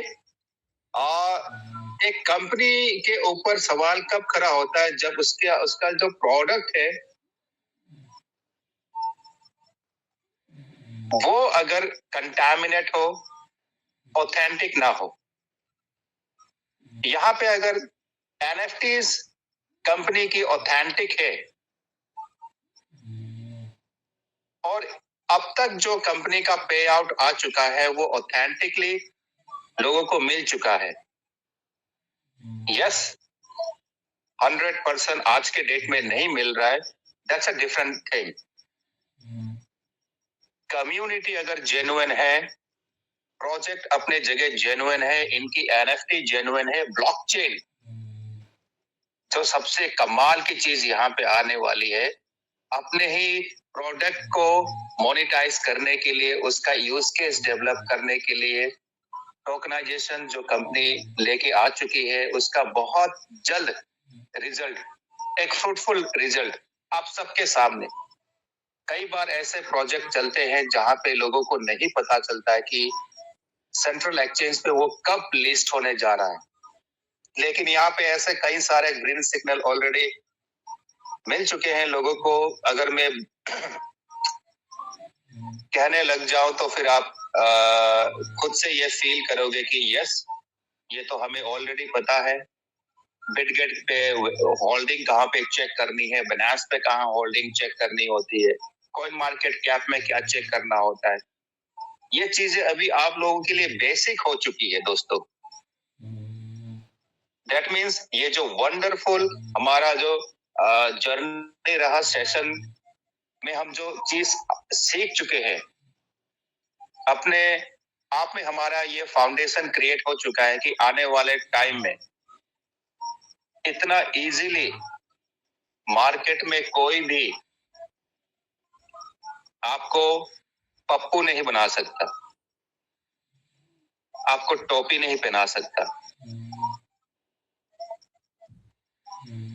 एक कंपनी के ऊपर सवाल कब खड़ा होता है, जब उसका जो प्रोडक्ट है वो अगर कंटामिनेट हो, ऑथेंटिक ना हो। यहाँ पे अगर एनएफटीज कंपनी की ऑथेंटिक है और अब तक जो कंपनी का पे आउट आ चुका है वो ऑथेंटिकली लोगों को मिल चुका है। यस, 100% आज के डेट में नहीं मिल रहा है, that's a different thing. Community अगर जेन्युइन है, प्रोजेक्ट अपने जगह जेन्युइन है, इनकी एनएफटी जेन्युइन है, ब्लॉकचेन जो सबसे कमाल की चीज यहाँ पे आने वाली है, अपने ही प्रोडक्ट को मोनेटाइज करने के लिए, उसका यूज केस डेवलप करने के लिए टोकनाइजेशन जो कंपनी लेके आ चुकी है, उसका बहुत जल्द रिजल्ट, एक फ्रूटफुल रिजल्ट आप सबके सामने। कई बार ऐसे प्रोजेक्ट चलते हैं जहां पे लोगों को नहीं पता चलता है कि सेंट्रल एक्सचेंज पे वो कब लिस्ट होने जा रहा है, लेकिन यहाँ पे ऐसे कई सारे ग्रीन सिग्नल ऑलरेडी मिल चुके हैं लोगों को। अगर मैं कहने लग जाऊं तो फिर आप खुद से ये फील करोगे कि यस, ये तो हमें ऑलरेडी पता है। बिटगेट पे होल्डिंग कहाँ पे चेक करनी है, बाइनेंस पे कहाँ होल्डिंग चेक करनी होती है, कॉइन मार्केट कैप में क्या चेक करना होता है, ये चीजें अभी आप लोगों के लिए बेसिक हो चुकी है दोस्तों। दैट मीन्स ये जो वंडरफुल हमारा जो जर्नी रहा सेशन में, हम जो चीज सीख चुके हैं, अपने आप में हमारा ये फाउंडेशन क्रिएट हो चुका है कि आने वाले टाइम में इतना इजीली मार्केट में कोई भी आपको पप्पू नहीं बना सकता, आपको टोपी नहीं पहना सकता।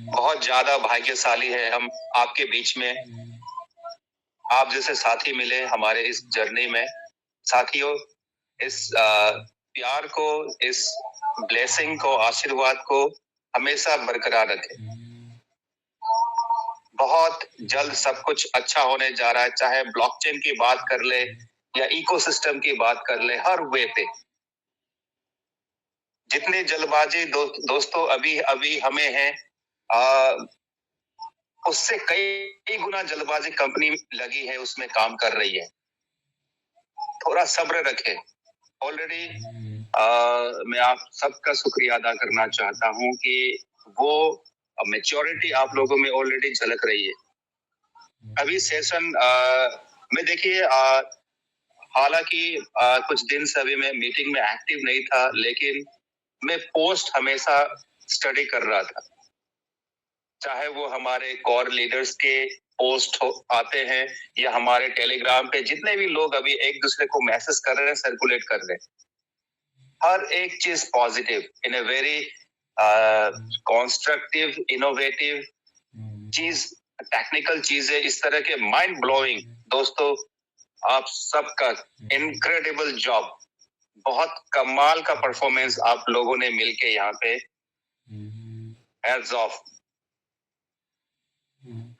बहुत ज्यादा भाग्यशाली है हम आपके बीच में, आप जैसे साथी मिले हमारे इस जर्नी में। साथियों, इस प्यार को, इस ब्लेसिंग को, आशीर्वाद को हमेशा बरकरार रखें। बहुत जल्द सब कुछ अच्छा होने जा रहा है, चाहे ब्लॉकचेन की बात कर ले या इकोसिस्टम की बात कर ले, हर वे पे जितनी जल्दबाजी दोस्तों अभी हमें है, उससे कई गुना जल्दबाजी कंपनी लगी है, उसमें काम कर रही है। थोड़ा सब्र रखें। ऑलरेडी मैं आप सबका शुक्रिया अदा करना चाहता हूं कि वो मैच्योरिटी आप लोगों में ऑलरेडी झलक रही है। अभी सेशन में देखिए, हालांकि कुछ दिन से अभी मैं मीटिंग में एक्टिव नहीं था, लेकिन मैं पोस्ट हमेशा स्टडी कर रहा था, चाहे वो हमारे कोर लीडर्स के पोस्ट आते हैं या हमारे टेलीग्राम पे जितने भी लोग अभी एक दूसरे को मैसेज कर रहे हैं, सर्कुलेट कर रहे हैं, हर एक चीज positive, in a very constructive, innovative चीज, टेक्निकल चीजें, इस तरह के माइंड ब्लोइंग। दोस्तों, आप सबका इनक्रेडिबल जॉब, बहुत कमाल का परफॉर्मेंस आप लोगों ने मिलके यहाँ पे, हैट्स ऑफ,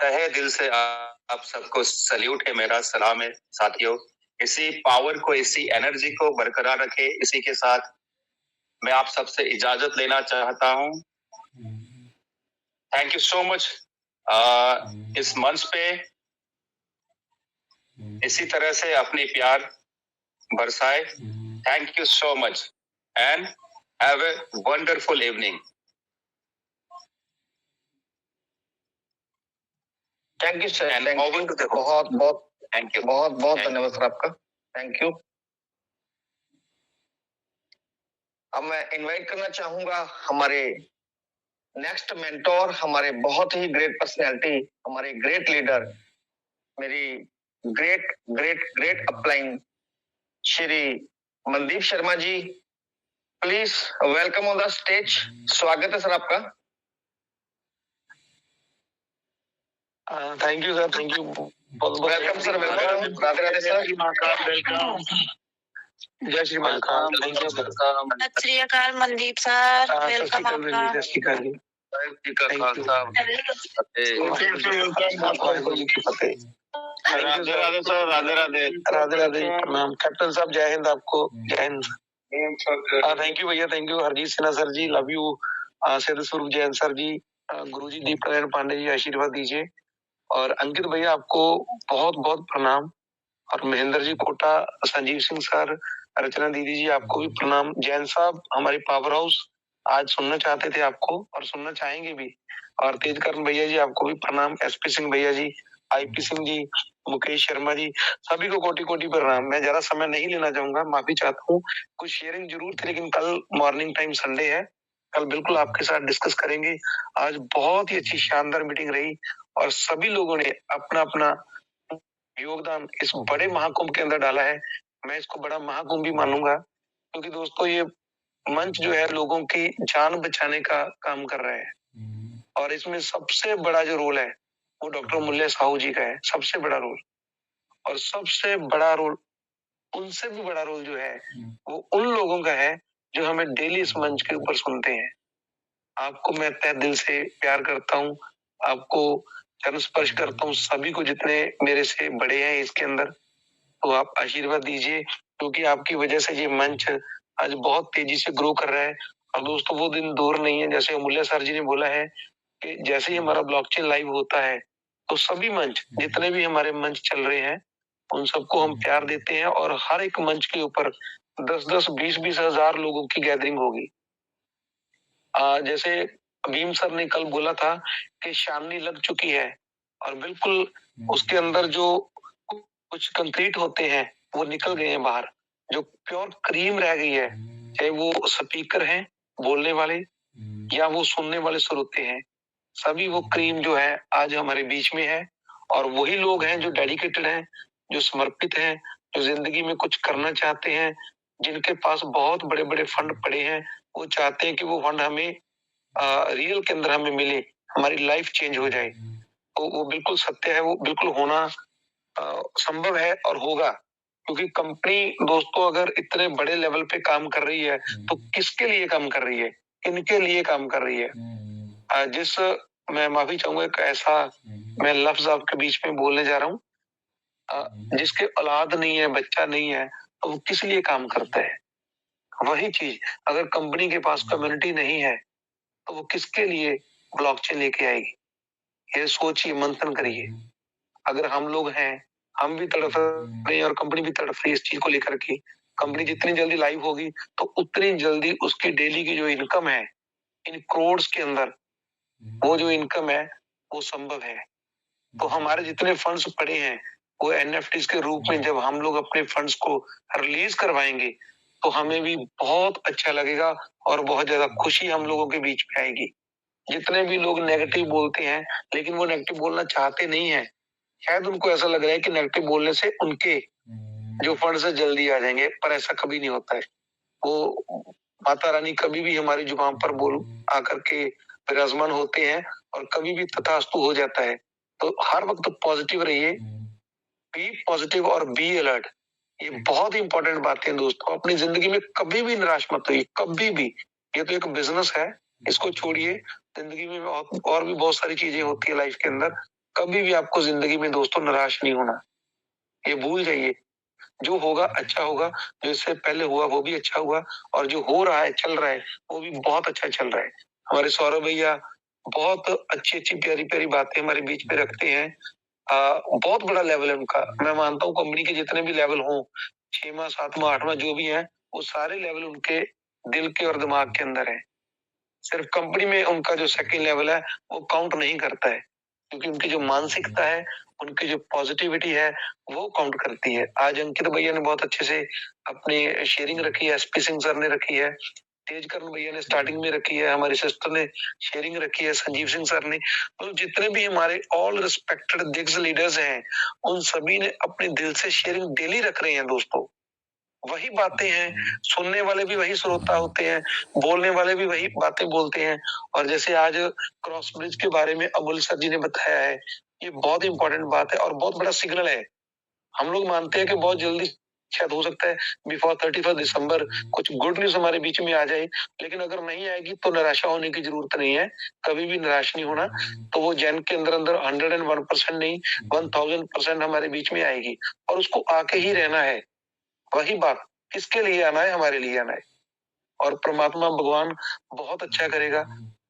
तहे दिल से आप सबको सल्यूट है, मेरा सलाम है साथियों। इसी पावर को, इसी एनर्जी को बरकरार रखे। इसी के साथ मैं आप सबसे इजाजत लेना चाहता हूँ। Thank you so much. इस मंच पे इसी तरह से अपनी प्यार बरसाए। Thank you so much and have a wonderful evening. Thank you sir, And over to the host. बहुत बहुत थैंक यू, बहुत बहुत Thank धन्यवाद सर आपका, थैंक यू। अब मैं इनवाइट करना चाहूंगा हमारे नेक्स्ट मेंटोर, हमारे बहुत ही ग्रेट पर्सनैलिटी, हमारे ग्रेट लीडर, मेरी great great great upline Shri Mandeep Sharma ji, please welcome on the stage. स्वागत है सर आपका। Thank you sir, thank you. Welcome sir, welcome. Radhe Radhe sir. Welcome. जय Shri Mahakal. Thank you sir. सत श्री अकाल मनदीप सर, वेलकम आपका। जय श्री अकाल जी। राधे राधे सर, राधे राधे। राधे राधे, प्रणाम कैप्टन साहब, जय हिंद आपको, जय हिंद। थैंक यू भैया, thank you. Harjeet Sinha sir ji, love you. Siddh Swaroop Jain sir जी, गुरु जी दीप नारायण पांडे जी, आशीर्वाद दीजिए। और अंकित भैया आपको बहुत बहुत प्रणाम। और महेंद्र जी कोटा, संजीव सिंह सर, रचना दीदी जी, आपको भी प्रणाम। जैन साहब हमारे पावर हाउस आज सुनना चाहते थे आपको और सुनना चाहेंगे भी। और तेजकर्ण भैया जी आपको भी प्रणाम। एसपी सिंह भैया जी, आईपी सिंह जी, मुकेश शर्मा जी, सभी को कोटि कोटि प्रणाम। मैं ज्यादा समय नहीं लेना चाहूंगा, माफी चाहता हूँ। कुछ शेयरिंग जरूर थी, लेकिन कल मॉर्निंग टाइम संडे है, कल बिल्कुल आपके साथ डिस्कस करेंगे। आज बहुत ही अच्छी शानदार मीटिंग रही और सभी लोगों ने अपना अपना योगदान इस बड़े महाकुंभ के अंदर डाला है। मैं इसको बड़ा महाकुंभ भी मानूंगा, क्योंकि दोस्तों ये मंच जो है लोगों की जान बचाने का काम कर रहा है। और इसमें सबसे बड़ा जो रोल है वो डॉक्टर मूल्य साहू जी का है, सबसे बड़ा रोल। और सबसे बड़ा रोल, उनसे भी बड़ा रोल जो है वो उन लोगों का है जो हमें डेली इस मंच के ऊपर सुनते हैं। आपको मैं तहे दिल से प्यार करता हूँ, आपको चरण स्पर्श करता हूँ, सभी को जितने मेरे से बड़े हैं इसके अंदर। तो आप आशीर्वाद दीजिए, क्योंकि आपकी वजह से ये मंच आज बहुत तेजी से ग्रो कर रहा है। और दोस्तों वो दिन दूर नहीं है, जैसे अमूल्य सर जी ने बोला है कि जैसे ही हमारा ब्लॉकचेन लाइव होता है तो सभी मंच, जितने भी हमारे मंच चल रहे हैं, उन सबको हम प्यार देते हैं। और हर एक मंच के ऊपर 10-10, 20-20 हजार लोगों की गैदरिंग होगी। जैसे भीम सर ने कल बोला था कि शामनी लग चुकी है और बिल्कुल उसके अंदर जो कुछ कंक्रीट होते हैं वो निकल गए हैं बाहर, जो प्योर क्रीम रह गई है। चाहे वो स्पीकर हैं बोलने वाले या वो सुनने वाले श्रोते हैं, सभी वो क्रीम जो है आज हमारे बीच में है। और वही लोग हैं जो डेडिकेटेड हैं, जो समर्पित हैं, जो जिंदगी में कुछ करना चाहते हैं, जिनके पास बहुत बड़े बड़े फंड पड़े हैं। वो चाहते हैं कि वो फंड हमें रियल के अंदर हमें मिले, हमारी लाइफ चेंज हो जाए। तो वो बिल्कुल सत्य है, वो बिल्कुल होना संभव है और होगा। क्योंकि कंपनी दोस्तों अगर इतने बड़े लेवल पे काम कर रही है तो किसके लिए काम कर रही है, इनके लिए काम कर रही है। जिस मैं माफी चाहूंगा, एक ऐसा मैं लफ्ज आपके बीच में बोलने जा रहा हूँ, जिसके औलाद नहीं है, बच्चा नहीं है, तो वो किस लिए काम करता है। वही चीज अगर कंपनी के पास कम्युनिटी नहीं है तो वो किसके लिए ब्लॉकचेन लेके आएगी। ये सोचिए, मंथन करिए। अगर हम लोग हैं, हम भी तड़फ रहे हैं और कंपनी भी तड़फ रही है इस चीज को लेकर के। कंपनी जितनी जल्दी लाइव होगी तो उतनी जल्दी उसकी डेली की जो इनकम है इन करोड़ के अंदर, वो जो इनकम है वो संभव है। तो हमारे जितने फंड्स पड़े हैं वो एनएफटीज के रूप में जब हम लोग अपने फंड्स को रिलीज करवाएंगे तो हमें भी बहुत अच्छा लगेगा और बहुत ज्यादा खुशी हम लोगों के बीच में आएगी। जितने भी लोग नेगेटिव बोलते हैं, लेकिन वो नेगेटिव बोलना चाहते नहीं है, शायद उनको ऐसा लग रहा है कि नेगेटिव बोलने से उनके जो फंड से जल्दी आ जाएंगे, पर ऐसा कभी नहीं होता है। वो माता रानी कभी भी हमारी जुबान पर बोल आकर के विराजमान होते हैं और कभी भी तथास्तु हो जाता है। तो हर वक्त पॉजिटिव रहिए, बी पॉजिटिव और बी अलर्ट। ये बहुत ही इंपॉर्टेंट बातें हैं दोस्तों। अपनी जिंदगी में कभी भी निराश मत होइए, कभी भी। ये तो एक बिजनेस है, इसको छोड़िए। जिंदगी में और भी बहुत सारी चीजें होती है लाइफ के अंदर। कभी भी आपको जिंदगी में दोस्तों निराश नहीं होना, ये भूल जाइए। जो होगा अच्छा होगा, जो इससे पहले हुआ वो भी अच्छा हुआ, और जो हो रहा है, चल रहा है, वो भी बहुत अच्छा चल रहा है। हमारे सौरभ भैया बहुत अच्छी अच्छी प्यारी प्यारी बातें हमारे बीच में रखते हैं। बहुत बड़ा लेवल है उनका। मैं मानता हूँ कंपनी के जितने भी लेवल हों, 6वां 7वां 8वां जो भी है, वो सारे लेवल उनके दिल के और दिमाग के अंदर है। सिर्फ कंपनी में उनका जो सेकंड लेवल है वो काउंट नहीं करता है, क्योंकि उनकी जो मानसिकता है, उनकी जो पॉजिटिविटी है वो काउंट करती है। आज अंकित भैया ने बहुत अच्छे से अपनी शेयरिंग रखी है, एसपी सिंह सर ने रखी है, तेजकरण भैया ने स्टार्टिंग में रखी है, हमारी सिस्टर ने शेयरिंग रखी है, संजीव सिंह सर ने, तो जितने भी हमारे ऑल रिस्पेक्टेड दिग्गज लीडर्स हैं उन सभी ने अपने दिल से शेयरिंग डेली रख रहे हैं दोस्तों। वही बातें हैं, सुनने वाले भी वही श्रोता होते हैं, बोलने वाले भी वही बातें बोलते हैं। और जैसे आज क्रॉस ब्रिज के बारे में अमूल सर जी ने बताया है, ये बहुत इंपॉर्टेंट बात है और बहुत बड़ा सिग्नल है। हम लोग मानते हैं कि बहुत जल्दी शायद हो सकता है बिफोर 31 दिसंबर कुछ गुड न्यूज हमारे बीच में आ जाए, लेकिन अगर नहीं आएगी तो निराशा होने की जरूरत नहीं है, कभी भी निराश नहीं होना। तो वो जैन के अंदर अंदर 101% नहीं 1000% हमारे बीच में आएगी और उसको आके ही रहना है। वही बात, किसके लिए आना है? हमारे लिए आना है। और परमात्मा भगवान बहुत अच्छा करेगा।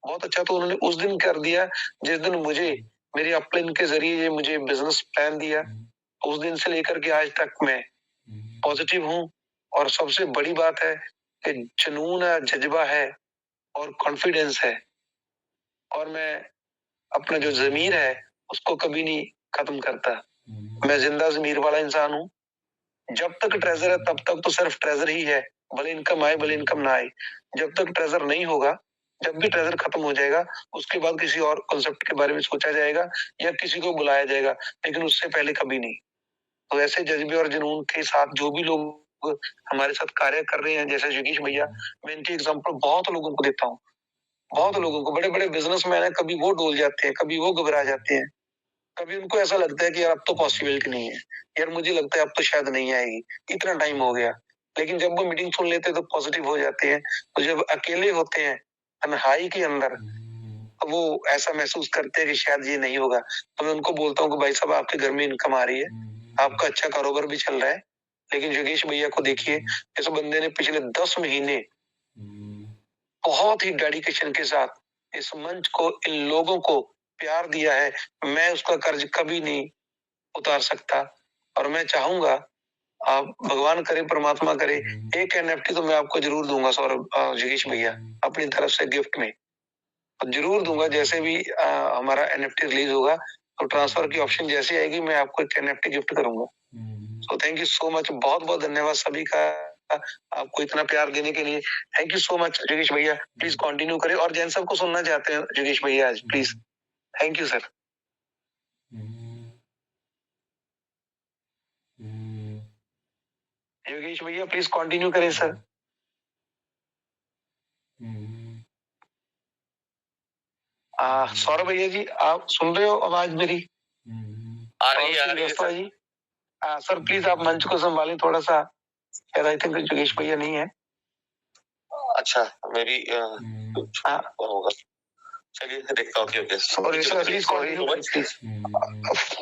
बहुत अच्छा तो उन्होंने उस दिन कर दिया जिस दिन मुझे मेरे अपलाइन के जरिए ये मुझे बिजनेस प्लान दिया। उस दिन से लेकर के आज तक मैं पॉजिटिव हूँ। और सबसे बड़ी बात है कि जुनून है, जज्बा है और कॉन्फिडेंस है। और मैं अपना जो ज़मीर है उसको कभी नहीं खत्म करता। मैं जिंदा ज़मीर वाला इंसान हूँ। जब तक ट्रेजर है तब तक तो सिर्फ ट्रेजर ही है, भले इनकम आए भले इनकम ना आए। जब तक ट्रेजर नहीं होगा, जब भी ट्रेजर खत्म हो जाएगा उसके बाद किसी और कॉन्सेप्ट के बारे में सोचा जाएगा या किसी को बुलाया जाएगा, लेकिन उससे पहले कभी नहीं। तो ऐसे जज्बे और जुनून के साथ जो भी लोग हमारे साथ कार्य कर रहे हैं, जैसे योगेश भैया, मैं इनकी एग्जांपल बहुत लोगों को देता हूँ। बहुत लोगों को, बड़े बड़े बिजनेसमैन है, कभी वो डोल जाते हैं, कभी वो घबरा जाते हैं, कभी उनको ऐसा लगता है कि यार अब तो पॉसिबिलिटी नहीं है, यार मुझे लगता है अब तो शायद नहीं आएगी, इतना टाइम हो गया। लेकिन जब वो मीटिंग सुन लेते हैं तो पॉजिटिव हो जाते हैं। तो जब अकेले होते हैं तन्हाई के अंदर, तो वो ऐसा महसूस करते हैं कि शायद ये नहीं होगा। तो मैं उनको बोलता हूँ कि भाई साहब आपके घर में इनकम आ रही है, आपका अच्छा कारोबार भी चल रहा है, लेकिन योगेश भैया को देखिए, इस बंदे ने पिछले 10 महीने बहुत ही डेडिकेशन के साथ इस मंच को, इन लोगों को प्यार दिया है। मैं उसका कर्ज कभी नहीं उतार सकता और मैं चाहूंगा, आप भगवान करे, परमात्मा करे, एक NFT तो मैं आपको जरूर दूंगा सौरभ, योगेश भैया, अपनी तरफ से गिफ्ट में जरूर दूंगा। जैसे भी हमारा NFT रिलीज होगा तो ट्रांसफर की ऑप्शन जैसे आएगी मैं आपको एक NFT गिफ्ट करूंगा। So thank you so much, बहुत बहुत धन्यवाद सभी का आपको इतना प्यार देने के लिए। Thank you so much Yogesh भैया, प्लीज कंटिन्यू करें। और जैन सबको सुनना चाहते हैं योगेश भैया आज please. Thank you sir. Yogesh भैया प्लीज कंटिन्यू करें सर। सौरभ भैया जी आप सुन रहे हो आवाज मेरी? आ रही है सर जी। सर प्लीज आप मंच को संभालें थोड़ा सा, शायद आई थिंक योगेश भैया नहीं है। अच्छा मेरी होगा, चलिए देखता हूँ। Okay sorry sir, please continue please.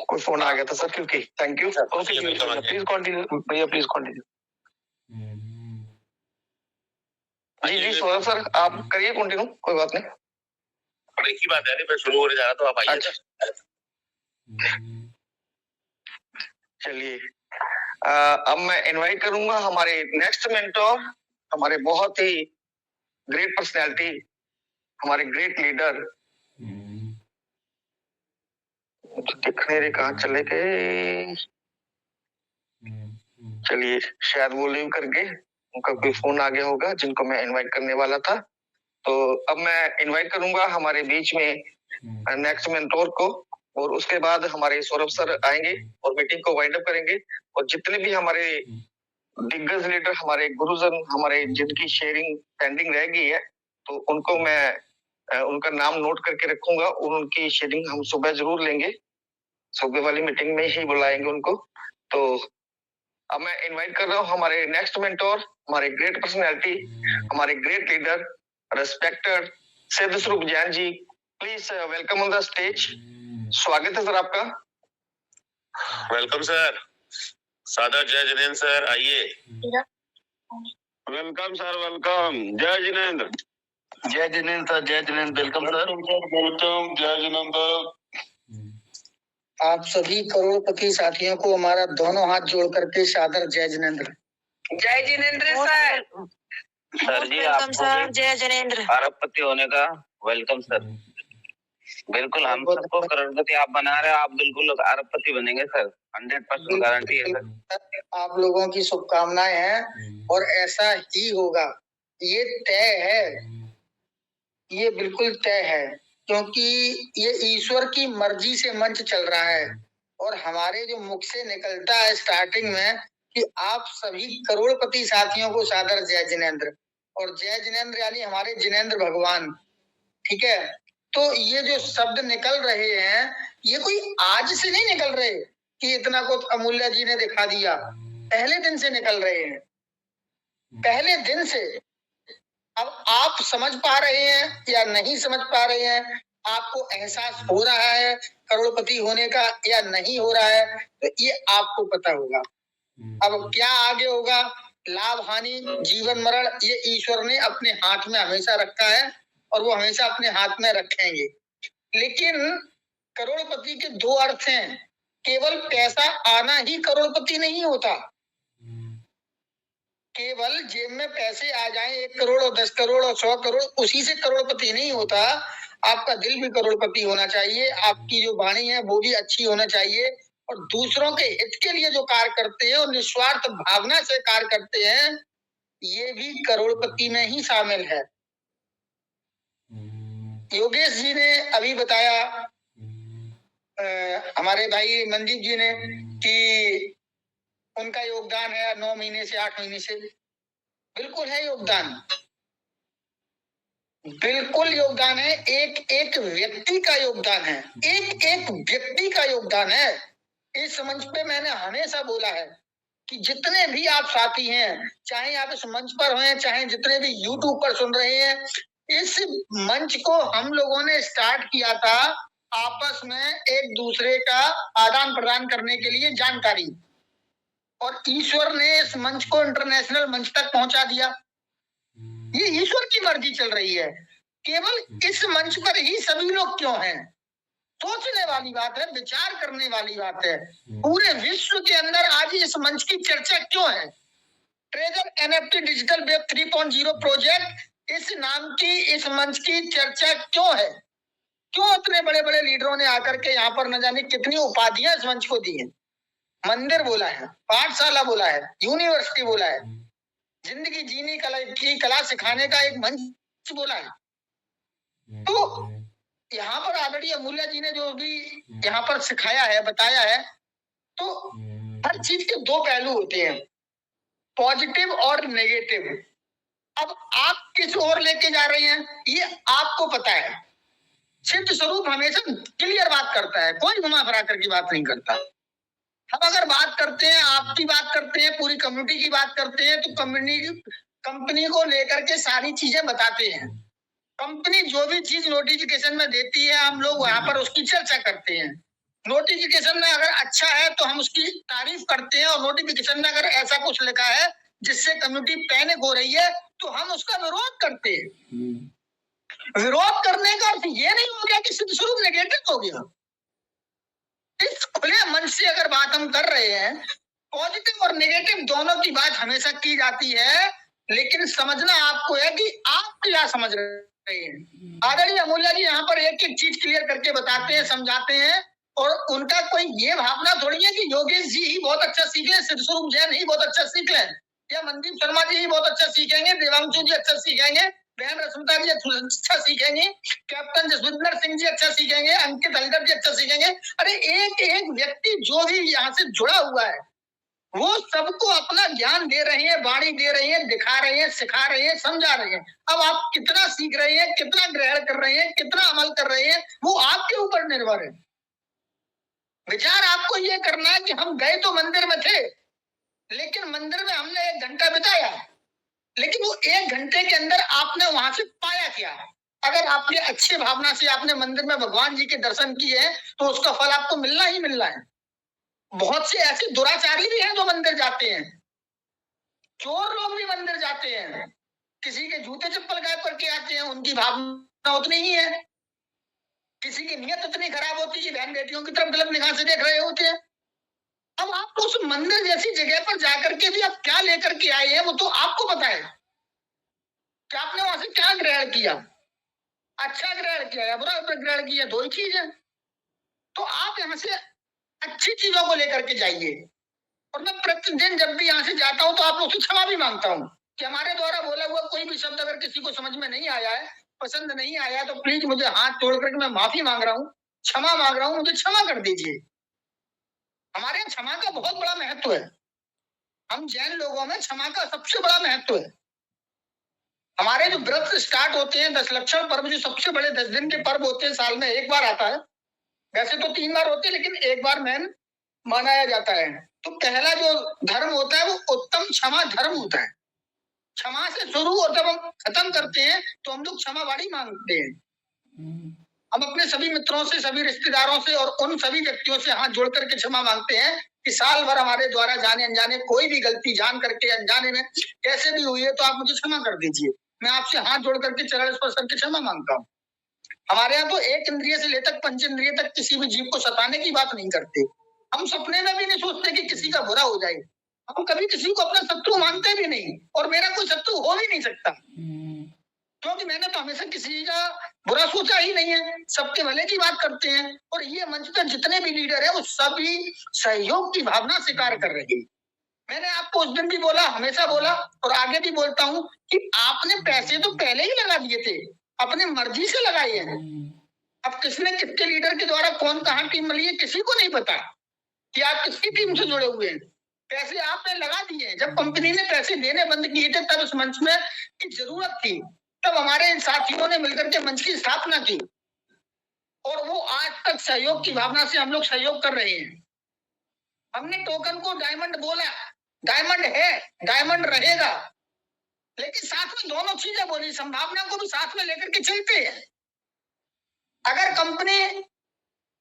कोई फोन आ गया था सर, क्योंकि thank you. Okay please continue भैया, प्लीज कंटिन्यू। जी जी सौरभ सर आप करिए कंटिन्यू, कोई बात नहीं। एक ही बात है, मैं शुरू होने जा रहा तो आप आइए। अच्छा चलिए, अब मैं इनवाइट करूंगा हमारे नेक्स्ट मेंटोर, हमारे बहुत ही ग्रेट पर्सनैलिटी, हमारे ग्रेट लीडर। दिखने रे कहाँ चले गए? चलिए, शायद वो लीव करके उनका कोई फोन आ गया होगा जिनको मैं इनवाइट करने वाला था। तो अब मैं इनवाइट करूंगा हमारे बीच में नेक्स्ट मेंटोर को, और उसके बाद हमारे सौरभ सर आएंगे और मीटिंग को वाइंड अप करेंगे। और जितने भी हमारे दिग्गज लीडर, हमारे गुरुजन, हमारे जिनकी शेयरिंग पेंडिंग रह गई है, तो उनको मैं उनका नाम नोट करके रखूंगा और उनकी शेयरिंग हम सुबह जरूर लेंगे, सुबह वाली मीटिंग में ही बुलाएंगे उनको। तो अब मैं इनवाइट कर रहा हूँ हमारे नेक्स्ट मेंटोर, हमारे ग्रेट पर्सनैलिटी, हमारे great leader, respected Siddh Swaroop Jain ji. Please welcome on the stage. स्वागत है सर आपका। वेलकम सर, सादर जय जिनेंद्र सर, आइए। Welcome sir, welcome. जय जिनेंद्र। जय जिनेंद्र सर, जय जिनेंद्र, वेलकम सर। वेलकम, जय जिनेंद्र। आप सभी करोड़पति साथियों को हमारा दोनों हाथ जोड़ करके सादर जय जिनेंद्र। जय जिनेंद्र सर। सर जी वेलकम सर, जय जिनेंद्र। अरबपति होने का वेलकम सर। बिल्कुल, हम सबको करोड़पति आप बना रहे हो, आप बिल्कुल अरबपति बनेंगे सर, 100% गारंटी है सर। आप लोगों की शुभकामनाएं हैं और ऐसा ही होगा। ये तय है, ये बिल्कुल तय है, क्योंकि ये ईश्वर की मर्जी से मंच चल रहा है। और हमारे जो मुख से निकलता है स्टार्टिंग में कि आप सभी करोड़पति साथियों को सादर जय जिनेंद्र, और जय जिनेंद्र यानी हमारे जिनेंद्र भगवान, ठीक है। तो ये जो शब्द निकल रहे हैं ये कोई आज से नहीं निकल रहे कि इतना कुछ अमूल्य जी ने दिखा दिया, पहले दिन से निकल रहे हैं, पहले दिन से। अब आप समझ पा रहे हैं या नहीं समझ पा रहे हैं, आपको एहसास हो रहा है करोड़पति होने का या नहीं हो रहा है, तो ये आपको पता होगा। अब क्या आगे होगा, लाभ हानि जीवन मरण, ये ईश्वर ने अपने हाथ में हमेशा रखा है और वो हमेशा अपने हाथ में रखेंगे। लेकिन करोड़पति के दो अर्थ हैं, केवल पैसा आना ही करोड़पति नहीं होता। केवल जेब में पैसे आ जाएं 1 करोड़ और 10 करोड़ और 100 करोड़, उसी से करोड़पति नहीं होता। आपका दिल भी करोड़पति होना चाहिए, आपकी जो वाणी है वो भी अच्छी होना चाहिए, और दूसरों के हित के लिए जो कार्य करते हैं और निस्वार्थ भावना से कार्य करते हैं, ये भी करोड़पति में ही शामिल है। योगेश जी ने अभी बताया, हमारे भाई मनदीप जी ने, कि उनका योगदान है 9 महीने से 8 महीने से। बिल्कुल है योगदान, बिल्कुल योगदान है, एक एक व्यक्ति का योगदान है, एक एक व्यक्ति का योगदान है। इस मंच पे मैंने हमेशा बोला है कि जितने भी आप साथी हैं, चाहे आप इस मंच पर हैं, चाहे जितने भी यूट्यूब पर सुन रहे हैं, इस मंच को हम लोगों ने स्टार्ट किया था आपस में एक दूसरे का आदान प्रदान करने के लिए जानकारी, और ईश्वर ने इस मंच को इंटरनेशनल मंच तक पहुंचा दिया। ये ईश्वर की मर्जी चल रही है। केवल इस मंच पर ही सभी लोग क्यों हैं, सोचने वाली बात है, विचार करने वाली बात है। पूरे विश्व के अंदर आज इस मंच की चर्चा क्यों है? Treasure NFT digital web 3.0 project, इस नाम की इस मंच की चर्चा क्यों है? क्यों इतने बड़े बड़े लीडरों ने आकर के यहाँ पर न जाने कितनी उपाधियां इस मंच को दी हैं। मंदिर बोला है, पाठशाला बोला है, यूनिवर्सिटी बोला है, जिंदगी जीने की कला सिखाने का एक मंच बोला है। तो यहाँ पर आदरणीय अमूल्य जी ने जो भी यहाँ पर सिखाया है, बताया है, तो हर चीज के दो पहलू होते हैं, पॉजिटिव और नेगेटिव। अब आप किस ओर लेके जा रहे हैं ये आपको पता है। सिद्ध स्वरूप हमेशा क्लियर बात करता है, कोई घुमा फिरा कर की बात नहीं करता। हम अगर बात करते हैं, आपकी बात करते हैं, पूरी कम्युनिटी की बात करते हैं, तो कंपनी को लेकर के सारी चीजें बताते हैं। कंपनी जो भी चीज नोटिफिकेशन में देती है, हम लोग वहां पर उसकी चर्चा करते हैं। नोटिफिकेशन में अगर अच्छा है तो हम उसकी तारीफ करते हैं, और नोटिफिकेशन में अगर ऐसा कुछ लिखा है जिससे कम्युनिटी पैनिक हो रही है तो हम उसका विरोध करते हैं। विरोध करने का अर्थ ये नहीं हो गया कि सिद्ध स्वरूप नेगेटिव हो गया। इस खुले मन से अगर बात हम कर रहे हैं, पॉजिटिव और नेगेटिव दोनों की बात हमेशा की जाती है, लेकिन समझना आपको है कि आप क्या समझ रहे हैं। आदरणीय अमूल्य जी यहाँ पर एक एक चीज क्लियर करके बताते हैं, समझाते हैं, और उनका कोई ये भावना थोड़ी है कि योगेश जी ही बहुत अच्छा सीखे, सिद्ध स्वरूप जैन ही बहुत अच्छा सीख लें, या मनदीप शर्मा जी ही बहुत अच्छा सीखेंगे, देवांशु जी अच्छा सीखेंगे, बहन रश्मिता जी अच्छा सीखेंगे, कैप्टन जसविंदर सिंह जी अच्छा सीखेंगे, अंकित हलदर जी अच्छा सीखेंगे। अरे एक एक व्यक्ति जो भी यहाँ से जुड़ा हुआ है वो सबको अपना ज्ञान दे रहे हैं, वाणी दे रहे हैं, दिखा रहे हैं, सिखा रहे हैं, समझा रहे हैं। अब आप कितना सीख रहे हैं, कितना ग्रहण कर रहे हैं, कितना अमल कर रहे हैं, वो आपके ऊपर निर्भर है। विचार आपको ये करना है कि हम गए तो मंदिर में थे, लेकिन मंदिर में हमने 1 घंटा बिताया, लेकिन वो 1 घंटे के अंदर आपने वहां से पाया क्या? अगर आपने अच्छी भावना से आपने मंदिर में भगवान जी के दर्शन किए हैं तो उसका फल आपको मिलना ही मिलना है। बहुत से ऐसे दुराचारी भी हैं जो मंदिर जाते हैं, चोर लोग भी मंदिर जाते हैं, किसी के जूते चप्पल गायब करके आते हैं, उनकी भावना उतनी ही है। किसी की नीयत इतनी खराब होती है, बहन बेटियों की तरफ गलत निगाह से देख रहे होते हैं। अब आप उस मंदिर जैसी जगह पर जाकर के भी आप क्या लेकर के आए हैं वो तो आपको पता है कि आपने वहां से क्या ग्रहण किया, अच्छा ग्रहण किया या बुरा ग्रहण किया, दो ही चीज है। तो आप यहाँ से अच्छी चीजों को लेकर के जाइए, और मैं प्रतिदिन जब भी यहाँ से जाता हूँ तो आप लोग से क्षमा भी मांगता हूँ कि हमारे द्वारा बोला हुआ कोई भी शब्द अगर किसी को समझ में नहीं आया है, पसंद नहीं आया, तो प्लीज मुझे हाथ जोड़ करके मैं माफी मांग रहा हूँ, क्षमा मांग रहा हूँ, मुझे क्षमा कर दीजिए। हमारे यहाँ क्षमा का बहुत बड़ा महत्व है। हम जैन लोगों में क्षमा का सबसे बड़ा महत्व है। हमारे जो व्रत स्टार्ट होते हैं, 10 लक्षण पर्व, जो सबसे बड़े 10 दिन के पर्व होते हैं, साल में एक बार आता है। वैसे तो 3 बार होते हैं, लेकिन एक बार मेन मनाया जाता है। तो पहला जो धर्म होता है वो उत्तम क्षमा धर्म होता है। क्षमा से शुरू, और जब हम खत्म करते हैं तो हम लोग क्षमा वाणी मांगते हैं। हम अपने सभी मित्रों से, सभी रिश्तेदारों से और उन सभी व्यक्तियों से हाथ जोड़ करके क्षमा मांगते हैं कि साल भर हमारे द्वारा जाने अनजाने कोई भी गलती जान करके अनजाने में कैसे भी हुई है तो आप मुझे क्षमा कर दीजिए। मैं आपसे हाथ जोड़ करके चरण स्पर्श करके क्षमा मांगता हूँ। हमारे यहाँ तो एक इंद्रिय से लेकर 5 इंद्रिय तक किसी भी जीव को सताने की बात नहीं करते। हम सपने में भी नहीं सोचते कि किसी का बुरा हो जाए। हम कभी किसी को अपना शत्रु मानते भी नहीं, और मेरा कोई शत्रु हो भी नहीं सकता, क्योंकि मैंने तो हमेशा किसी का बुरा सोचा ही नहीं है। सबके भले की बात करते हैं, और ये मंच पे जितने भी लीडर है वो सभी सहयोग की भावना से कार्य कर रहे हैं। मैंने आपको उस दिन भी बोला, हमेशा बोला, और आगे भी बोलता हूँ कि आपने पैसे तो पहले ही लगा दिए थे, अपने मर्जी से लगाए हैं। अब किसने किसके लीडर के द्वारा कौन कहाँ टीम मिली है किसी को नहीं पता कि आप किसकी टीम से जुड़े हुए हैं। पैसे आपने लगा दिए। जब कंपनी ने पैसे देने बंद किए थे तब इस मंच में की जरूरत थी, तब हमारे इन साथियों ने मिलकर के मंच की स्थापना की, और वो आज तक सहयोग की भावना से हम लोग सहयोग कर रहे हैं। हमने टोकन को डायमंड बोला, डायमंड है, डायमंड रहेगा, लेकिन साथ में दोनों चीजें बोली, संभावना को भी साथ में लेकर के चलते हैं। अगर कंपनी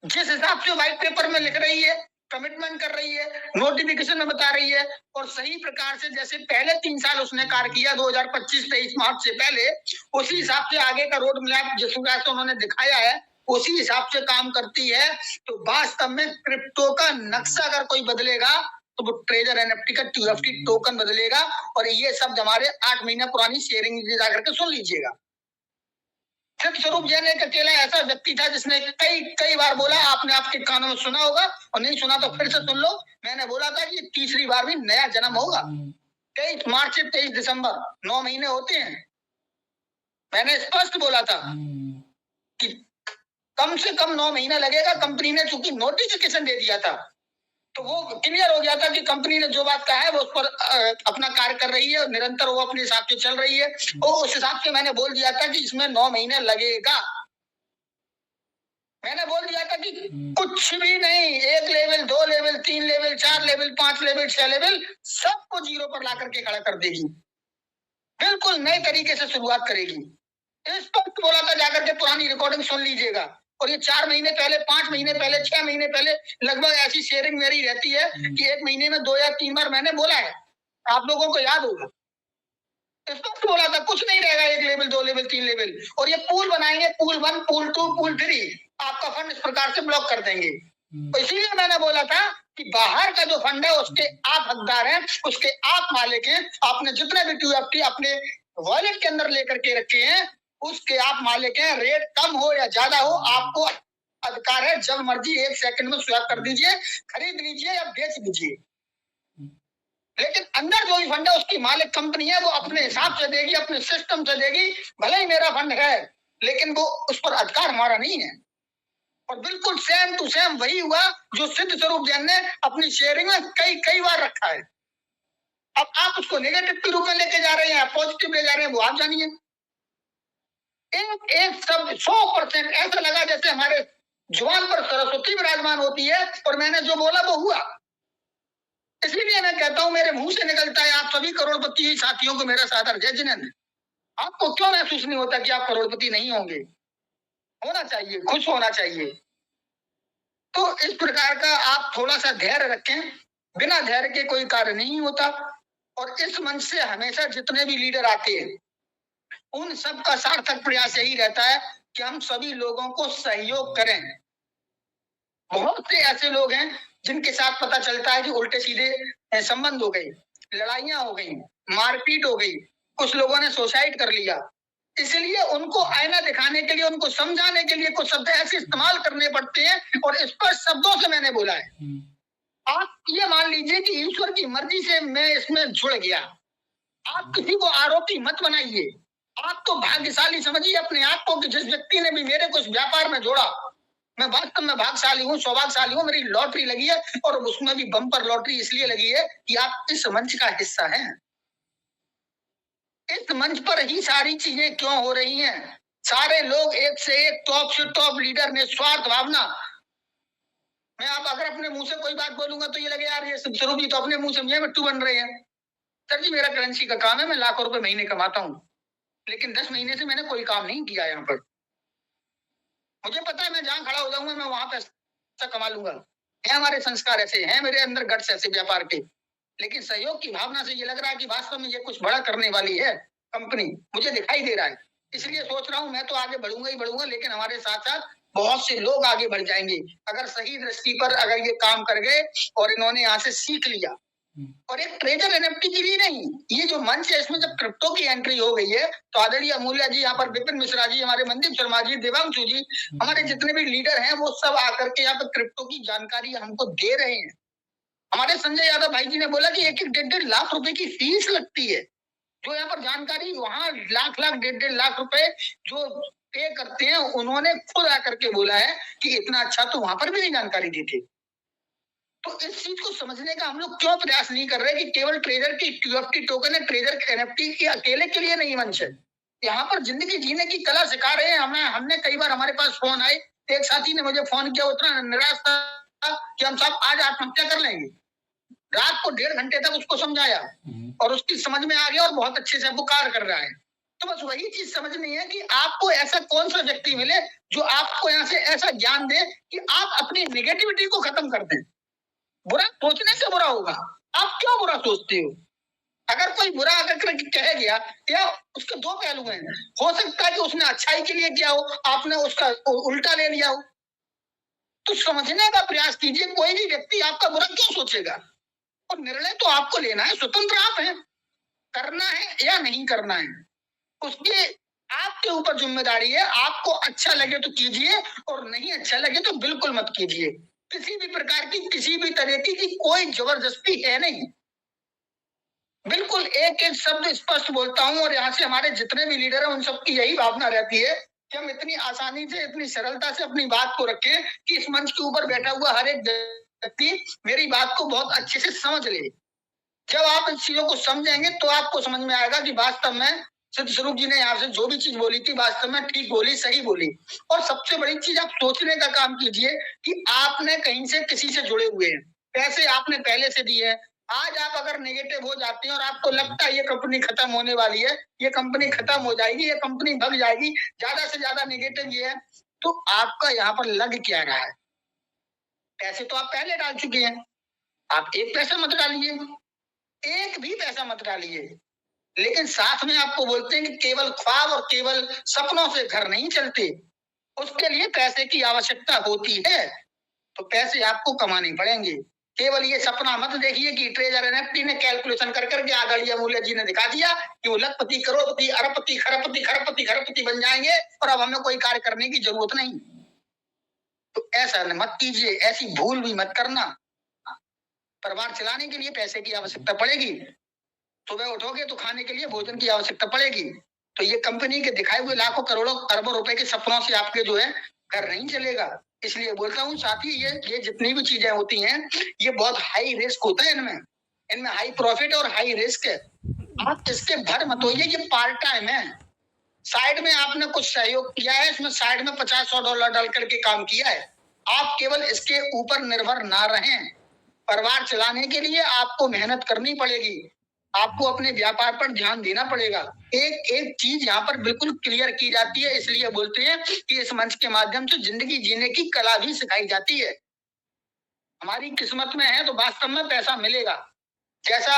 जिस हिसाब से व्हाइट पेपर में लिख रही है, कमिटमेंट कर रही है, नोटिफिकेशन में बता रही है, और सही प्रकार से जैसे पहले 3 साल उसने कार्य किया 2025-23 मार्च से पहले, उसी हिसाब से आगे का रोड मैप जिस हिसाब से उन्होंने दिखाया है उसी हिसाब से काम करती है, तो वास्तव में क्रिप्टो का नक्शा अगर कोई बदलेगा तो वो ट्रेजर एनएफटी का TFT टोकन बदलेगा। और ये शब्द हमारे 8 महीना पुरानी शेयरिंग जाकर के सुन लीजिएगा। सिद्ध स्वरूप जैन एक अकेला ऐसा व्यक्ति था जिसने कई बार बोला, आपने आपके कानों में सुना होगा, और नहीं सुना तो फिर से सुन लो। मैंने बोला था कि तीसरी बार भी नया जन्म होगा। 23 मार्च से 23 दिसंबर 9 महीने होते हैं। मैंने स्पष्ट बोला था कि कम से कम 9 महीना लगेगा। कंपनी ने चूंकि नोटिफिकेशन दे दिया था तो वो क्लियर हो गया था कि कंपनी ने जो बात कहा है वो उस पर अपना कार्य कर रही है, और निरंतर वो अपने हिसाब से चल रही है। और उस हिसाब से मैंने बोल दिया था कि इसमें 9 महीने लगेगा। मैंने बोल दिया था कि कुछ भी नहीं, 1 level, 2 level, 3 level, 4 level, 5 level, 6 level, सबको 0 पर ला करके खड़ा कर देगी। बिल्कुल नए तरीके से शुरुआत करेगी। स्पष्ट बोला था, जाकर के पुरानी रिकॉर्डिंग सुन लीजिएगा। और ये 4 महीने पहले, 5 महीने पहले, 6 महीने पहले लगभग ऐसी शेयरिंग मेरी रहती है कि 1 महीने में 2 या 3 बार मैंने बोला है, आप लोगों को याद होगा। स्पष्ट बोला था, कुछ नहीं रहेगा 1 लेवल, 2 लेवल, 3 लेवल, और ये पूल बनाएंगे, पूल 1, पूल 2, पूल 3, आपका फंड इस प्रकार से ब्लॉक कर देंगे। तो इसीलिए मैंने बोला था कि बाहर का जो फंड है उसके आप हकदार हैं, उसके आप मालिक हैं। आपने जितने भी TFT अपने वॉलेट के अंदर लेकर के रखे हैं उसके आप मालिक हैं। रेट कम हो या ज्यादा हो, आपको अधिकार है, जब मर्जी 1 सेकंड में स्वैप कर दीजिए, खरीद लीजिए या बेच दीजिए। लेकिन अंदर जो भी फंड है उसकी मालिक कंपनी है, वो अपने हिसाब से देगी, अपने सिस्टम से देगी। भले ही मेरा फंड है, लेकिन वो उस पर अधिकार हमारा नहीं है। और बिल्कुल सेम टू सेम वही हुआ जो सिद्ध स्वरूप जैन ने अपनी शेयरिंग में कई बार रखा है। अब आप उसको नेगेटिव के रूप में लेके जा रहे हैं, पॉजिटिव ले जा रहे हैं, वो आप जानिए। एक शब्द 100% ऐसा लगा जैसे हमारे जुबान पर सरस्वती विराजमान होती है, और मैंने जो बोला वो हुआ। इसलिए मैं कहता हूं, मेरे मुंह से निकलता है, आप सभी करोड़पति साथियों को मेरा सादर जय जिनेंद्र। आपको क्यों महसूस नहीं होता कि आप करोड़पति नहीं होंगे? होना चाहिए, खुश होना चाहिए। तो इस प्रकार का आप थोड़ा सा धैर्य रखें, बिना धैर्य के कोई कार्य नहीं होता। और इस मंच से हमेशा जितने भी लीडर आते हैं उन सब का सार्थक प्रयास यही रहता है कि हम सभी लोगों को सहयोग करें। बहुत से ऐसे लोग हैं जिनके साथ पता चलता है कि उल्टे सीधे संबंध हो गए, लड़ाइयां हो गई, मारपीट हो गई, कुछ लोगों ने सुसाइड कर लिया। इसलिए उनको आईना दिखाने के लिए, उनको समझाने के लिए कुछ शब्द ऐसे इस्तेमाल करने पड़ते हैं, और स्पष्ट शब्दों से मैंने बोला है। आप ये मान लीजिए कि ईश्वर की मर्जी से मैं इसमें जुड़ गया, आप किसी को आरोपी मत बनाइए। आप तो भाग्यशाली समझिए अपने आप को कि जिस व्यक्ति ने भी मेरे को इस व्यापार में जोड़ा। मैं वास्तव में भाग्यशाली हूँ, सौभाग्यशाली हूँ, मेरी लॉटरी लगी है और उसमें भी बम्पर लॉटरी इसलिए लगी है कि आप इस मंच का हिस्सा हैं। इस मंच पर ही सारी चीजें क्यों हो रही हैं? सारे लोग एक से एक टॉप से टॉप लीडर ने स्वार्थ भावना। मैं आप अगर अपने मुंह से कोई बात बोलूंगा तो ये लगे यार ये स्वरूप जी तो अपने मुंह से मिट्टू बन रहे हैं। सर जी मेरा करेंसी का काम है, मैं लाखों रुपए महीने कमाता हूँ, लेकिन 10 महीने से मैंने कोई काम नहीं किया यहाँ पर। मुझे पता है मैं जहाँ खड़ा हो जाऊंगा मैं वहां पैसा कमा लूंगा। है हमारे संस्कार ऐसे हैं, मेरे अंदर गट्स ऐसे व्यापार के, लेकिन सहयोग की भावना से ये लग रहा है कि वास्तव में ये कुछ बड़ा करने वाली है कंपनी, मुझे दिखाई दे रहा है। इसलिए सोच रहा हूँ मैं तो आगे बढ़ूंगा ही बढ़ूंगा, लेकिन हमारे साथ साथ बहुत से लोग आगे बढ़ जाएंगे अगर सही दृष्टि पर अगर ये काम कर गए और इन्होंने यहाँ से सीख लिया। और एक ट्रेजर एनएफटी की भी नहीं, ये जो मंच है इसमें जब क्रिप्टो की एंट्री हो गई है तो आदरणीय अमूल्य जी, यहाँ पर विपिन मिश्रा जी, हमारे मनदीप शर्मा जी, देवांशु जी, हमारे जितने भी लीडर हैं वो सब आकर के यहाँ पर क्रिप्टो की जानकारी हमको दे रहे हैं। हमारे संजय यादव भाई जी ने बोला कि 1-1 लाख रुपए की फीस लगती है, जो यहाँ पर जानकारी वहां लाख 1.5 लाख रुपए जो पे करते हैं, उन्होंने खुद आकर के बोला है कि इतना अच्छा तो वहां पर भी नहीं जानकारी दी थी। तो इस चीज को समझने का हम लोग क्यों प्रयास नहीं कर रहे कि केवल ट्रेजर की यूएफटी टोकन है, ट्रेजर एनएफटी की अकेले के लिए नहीं मंच है। यहाँ पर जिंदगी जीने की कला सिखा रहे हैं हमें। हमने कई बार हमारे पास फोन आए, एक साथी ने मुझे फोन किया, उतना निराश था कि हम साहब आज आत्महत्या कर लेंगे। रात को 1.5 घंटे तक उसको समझाया और उसकी समझ में आ गया और बहुत अच्छे से वो कार्य कर रहा है। तो बस वही चीज समझनी है कि आपको ऐसा कौन सा व्यक्ति मिले जो आपको यहाँ से ऐसा ज्ञान दे कि आप अपनी नेगेटिविटी को खत्म कर दें। बुरा सोचने से बुरा होगा, आप क्यों बुरा सोचते हो? अगर कोई बुरा अगर कह गया या उसके 2 पहलू हैं, हो सकता है कि उसने अच्छाई के लिए किया हो, आपने उसका उल्टा ले लिया हो। तो समझने का प्रयास कीजिए, कोई भी व्यक्ति आपका बुरा क्यों सोचेगा, और निर्णय तो आपको लेना है, स्वतंत्र आप हैं, करना है या नहीं करना है उसके आपके ऊपर जिम्मेदारी है। आपको अच्छा लगे तो कीजिए और नहीं अच्छा लगे तो बिल्कुल मत कीजिए। किसी भी प्रकार की किसी भी तरीके की कोई जबरदस्ती है नहीं। बिल्कुल एक एक शब्द स्पष्ट बोलता हूं और यहाँ से हमारे जितने भी लीडर हैं उन सबकी यही भावना रहती है कि हम इतनी आसानी से इतनी सरलता से अपनी बात को रखें कि इस मंच के ऊपर बैठा हुआ हर एक व्यक्ति मेरी बात को बहुत अच्छे से समझ ले। जब आप इन चीजों को समझेंगे तो आपको समझ में आएगा कि वास्तव में सिद्ध स्वरूप जी ने यहाँ से जो भी चीज बोली थी वास्तव में ठीक बोली, सही बोली। और सबसे बड़ी चीज आप सोचने का काम कीजिए कि आपने कहीं से किसी से जुड़े हुए हैं, पैसे आपने पहले से दिए हैं। आज आप अगर नेगेटिव हो जाते हैं और आपको लगता है ये कंपनी खत्म होने वाली है, ये कंपनी खत्म हो जाएगी, ये कंपनी भग जाएगी, ज्यादा से ज्यादा नेगेटिव ये है, तो आपका यहाँ पर लग क्या रहा है? पैसे तो आप पहले डाल चुके हैं, आप एक पैसा मत डालिए, एक भी पैसा मत डालिए। लेकिन साथ में आपको बोलते हैं कि केवल ख्वाब और केवल सपनों से घर नहीं चलते, उसके लिए पैसे की आवश्यकता होती है, तो पैसे आपको कमाने पड़ेंगे। केवल ये सपना मत देखिए कि ट्रेजर एनएफटी ने कैलकुलेशन कर करके आदरणीय अमूल्य जी ने दिखा दिया कि वो लखपति, करोड़पति, अरबपति, खरबपति, खरबपति, खरबपति बन जाएंगे और अब हमें कोई कार्य करने की जरूरत नहीं। तो ऐसा मत कीजिए, ऐसी भूल भी मत करना। परिवार चलाने के लिए पैसे की आवश्यकता पड़ेगी, सुबह उठोगे तो खाने के लिए भोजन की आवश्यकता पड़ेगी। तो ये कंपनी के दिखाए हुए लाखों करोड़ों अरबों रुपए के सपनों से आपके जो है घर नहीं चलेगा। इसलिए बोलता हूँ साथी, ये जितनी भी चीजें होती हैं ये बहुत हाई रिस्क होता है, इनमें हाई प्रॉफिट और हाई रिस्क है। आप इसके भर मत होइए, ये पार्ट टाइम है। साइड में आपने कुछ सहयोग किया है, इसमें साइड में $50-100 डाल करके काम किया है। आप केवल इसके ऊपर निर्भर ना रहें। परिवार चलाने के लिए आपको मेहनत करनी पड़ेगी, आपको अपने व्यापार पर ध्यान देना पड़ेगा। एक एक चीज यहाँ पर बिल्कुल क्लियर की जाती है, इसलिए बोलते हैं कि इस मंच के माध्यम से जिंदगी जीने की कला भी सिखाई जाती है। हमारी किस्मत में है तो वास्तव में पैसा मिलेगा। जैसा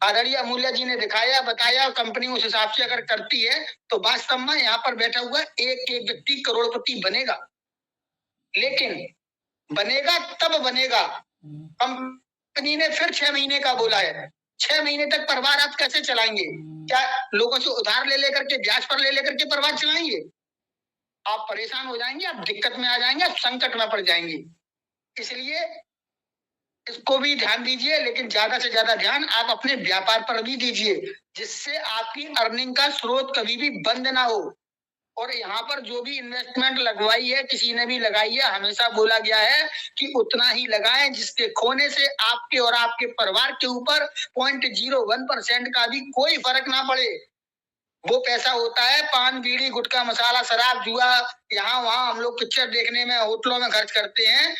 आदरणीय अमूल्य जी ने दिखाया, बताया, कंपनी उस हिसाब से अगर करती है तो वास्तव में यहाँ पर बैठा हुआ एक एक व्यक्ति करोड़पति बनेगा। लेकिन बनेगा तब बनेगा, कंपनी ने फिर 6 महीने का बोला है, 6 महीने तक परिवार आप कैसे चलाएंगे? क्या लोगों से उधार ले लेकर के, ब्याज पर ले लेकर के परिवार चलाएंगे? आप परेशान हो जाएंगे, आप दिक्कत में आ जाएंगे, आप संकट में पड़ जाएंगे। इसलिए इसको भी ध्यान दीजिए, लेकिन ज्यादा से ज्यादा ध्यान आप अपने व्यापार पर भी दीजिए, जिससे आपकी अर्निंग का स्रोत कभी भी बंद ना हो। और यहाँ पर जो भी इन्वेस्टमेंट लगवाई है, किसी ने भी लगाई है, हमेशा बोला गया है कि उतना ही लगाएं जिसके खोने से आपके और आपके परिवार के ऊपर 0.01% का भी कोई फर्क ना पड़े। वो पैसा होता है पान, बीड़ी, गुटखा, मसाला, शराब, जुआ, यहाँ वहां हम लोग पिक्चर देखने में, होटलों में खर्च करते हैं,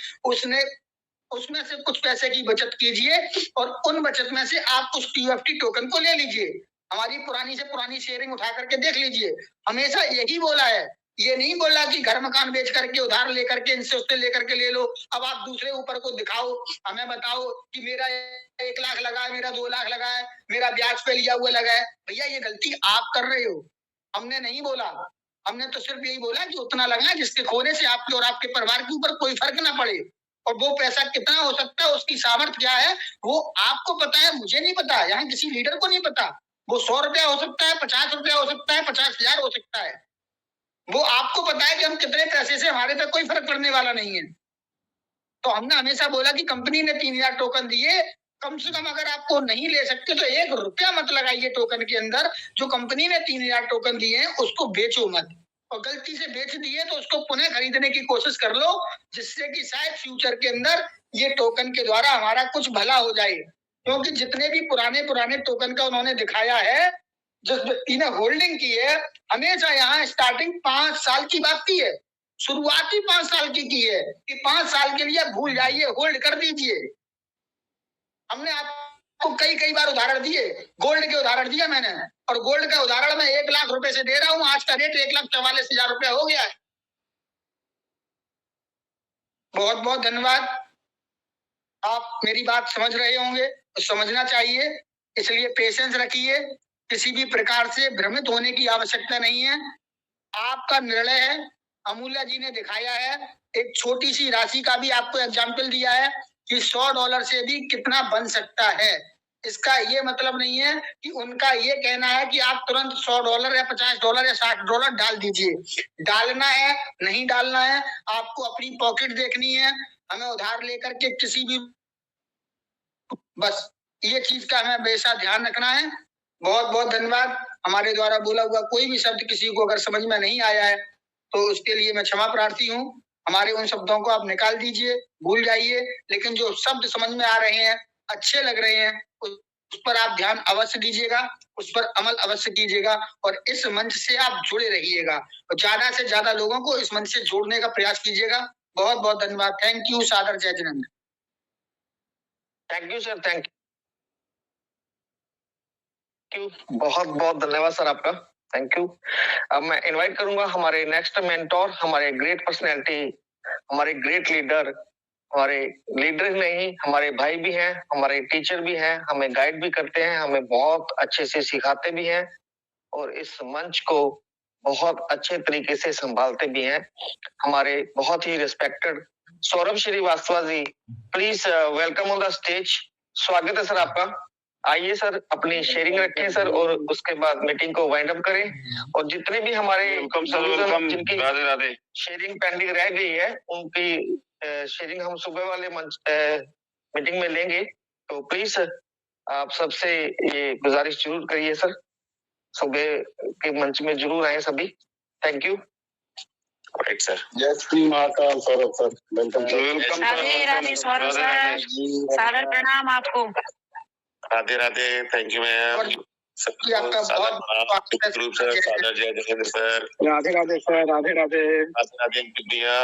उसमें से कुछ पैसे की बचत कीजिए और उन बचत में से आप उस TFT टोकन को ले लीजिए। हमारी पुरानी से पुरानी शेयरिंग उठा करके देख लीजिए, हमेशा यही बोला है। ये नहीं बोला कि घर मकान बेच करके, उधार लेकर के, इनसे उससे लेकर के ले लो। अब आप दूसरे ऊपर को दिखाओ, हमें बताओ कि मेरा 1 लाख लगा है, मेरा 2 लाख लगा है, मेरा ब्याज पे लिया हुआ लगा है। भैया ये गलती आप कर रहे हो, हमने नहीं बोला। हमने तो सिर्फ यही बोला कि उतना लगाए जिसके खोने से आपके और आपके परिवार के ऊपर कोई फर्क ना पड़े। और वो पैसा कितना हो सकता है, उसकी सामर्थ्य क्या है, वो आपको पता है, मुझे नहीं पता, यहाँ किसी लीडर को नहीं पता। वो 100 रुपया हो सकता है, 50 रुपया हो सकता है, 50,000 हो सकता है। वो आपको पता है कि हम कितने पैसे से, हमारे पे कोई फर्क पड़ने वाला नहीं है। तो हमने हमेशा बोला कि कंपनी ने 3,000 टोकन दिए, कम से कम अगर आपको नहीं ले सकते तो 1 रुपया मत लगाइए टोकन के अंदर। जो कंपनी ने 3,000 टोकन दिए हैं उसको बेचो मत, और गलती से बेच दिए तो उसको पुनः खरीदने की कोशिश कर लो, जिससे कि शायद फ्यूचर के अंदर ये टोकन के द्वारा हमारा कुछ भला हो जाए। क्योंकि जितने भी पुराने टोकन का उन्होंने दिखाया है, जिस व्यक्ति ने होल्डिंग की है, हमेशा यहाँ स्टार्टिंग 5 साल की बात की है, शुरुआती 5 साल की है कि 5 साल के लिए भूल जाइए, होल्ड कर दीजिए। हमने आपको कई बार उदाहरण दिए, गोल्ड के उदाहरण दिया मैंने, और गोल्ड का उदाहरण मैं 1 लाख रुपए से दे रहा हूं, आज का रेट 1,44,000 रुपया हो गया है। बहुत बहुत धन्यवाद। आप मेरी बात समझ रहे होंगे, तो समझना चाहिए, इसलिए पेशेंस रखिए, किसी भी प्रकार से भ्रमित होने की आवश्यकता नहीं है। आपका निर्णय है, अमूल्य जी ने दिखाया है, एक छोटी सी राशि का भी आपको एग्जाम्पल दिया है कि $100 से भी कितना बन सकता है। इसका ये मतलब नहीं है कि उनका ये कहना है कि आप तुरंत $100 या $50 या $60 डाल दीजिए। डालना है, नहीं डालना है, आपको अपनी पॉकेट देखनी है, हमें उधार लेकर के किसी भी, बस ये चीज का हमें हमेशा ध्यान रखना है। बहुत बहुत धन्यवाद। हमारे द्वारा बोला हुआ कोई भी शब्द किसी को अगर समझ में नहीं आया है तो उसके लिए मैं क्षमा प्रार्थी हूँ। हमारे उन शब्दों को आप निकाल दीजिए, भूल जाइए, लेकिन जो शब्द समझ में आ रहे हैं, अच्छे लग रहे हैं, उस पर आप ध्यान अवश्य दीजिएगा, उस पर अमल अवश्य कीजिएगा, और इस मंच से आप जुड़े रहिएगा, और ज्यादा से ज्यादा लोगों को इस मंच से जोड़ने का प्रयास कीजिएगा। बहुत बहुत धन्यवाद। Thank you. सादर जय Jinendra. Thank you sir, thank you, बहुत बहुत धन्यवाद सर आपका, थैंक यू। अब मैं इनवाइट करूंगा हमारे नेक्स्ट मेंटोर, हमारे ग्रेट पर्सनैलिटी, हमारे ग्रेट लीडर, हमारे लीडर नहीं, हमारे भाई भी हैं, हमारे टीचर भी हैं, हमें गाइड भी करते हैं, हमें बहुत अच्छे से सिखाते भी हैं, और इस मंच को बहुत अच्छे तरीके से संभालते भी हैं, हमारे बहुत ही respected Saurabh Srivastava ji. Please welcome on the stage. स्वागत है सर आपका। आइए सर, अपनी शेयरिंग रखें सर, और उसके बाद मीटिंग को वाइंड अप करें, और जितने भी हमारे जिनकी राधे राधे शेयरिंग पेंडिंग रह गई है, उनकी शेयरिंग हम सुबह वाले मंच मीटिंग में लेंगे। तो प्लीज सर, आप सबसे ये गुजारिश जरूर करिए सर, सुबह के मंच में जरूर आए सभी। Thank you. Right sir. जय Shri Mahakal Saurabh sir, welcome Radhe Radhe Saurabh sir, सादर प्रणाम आपको। Radhe Radhe, thank you ma'am. जी, आपका बहुत रूप सर, सादर जय जिनेंद्र सर। राधे राधे सर, राधे राधे राधे राधे भैया।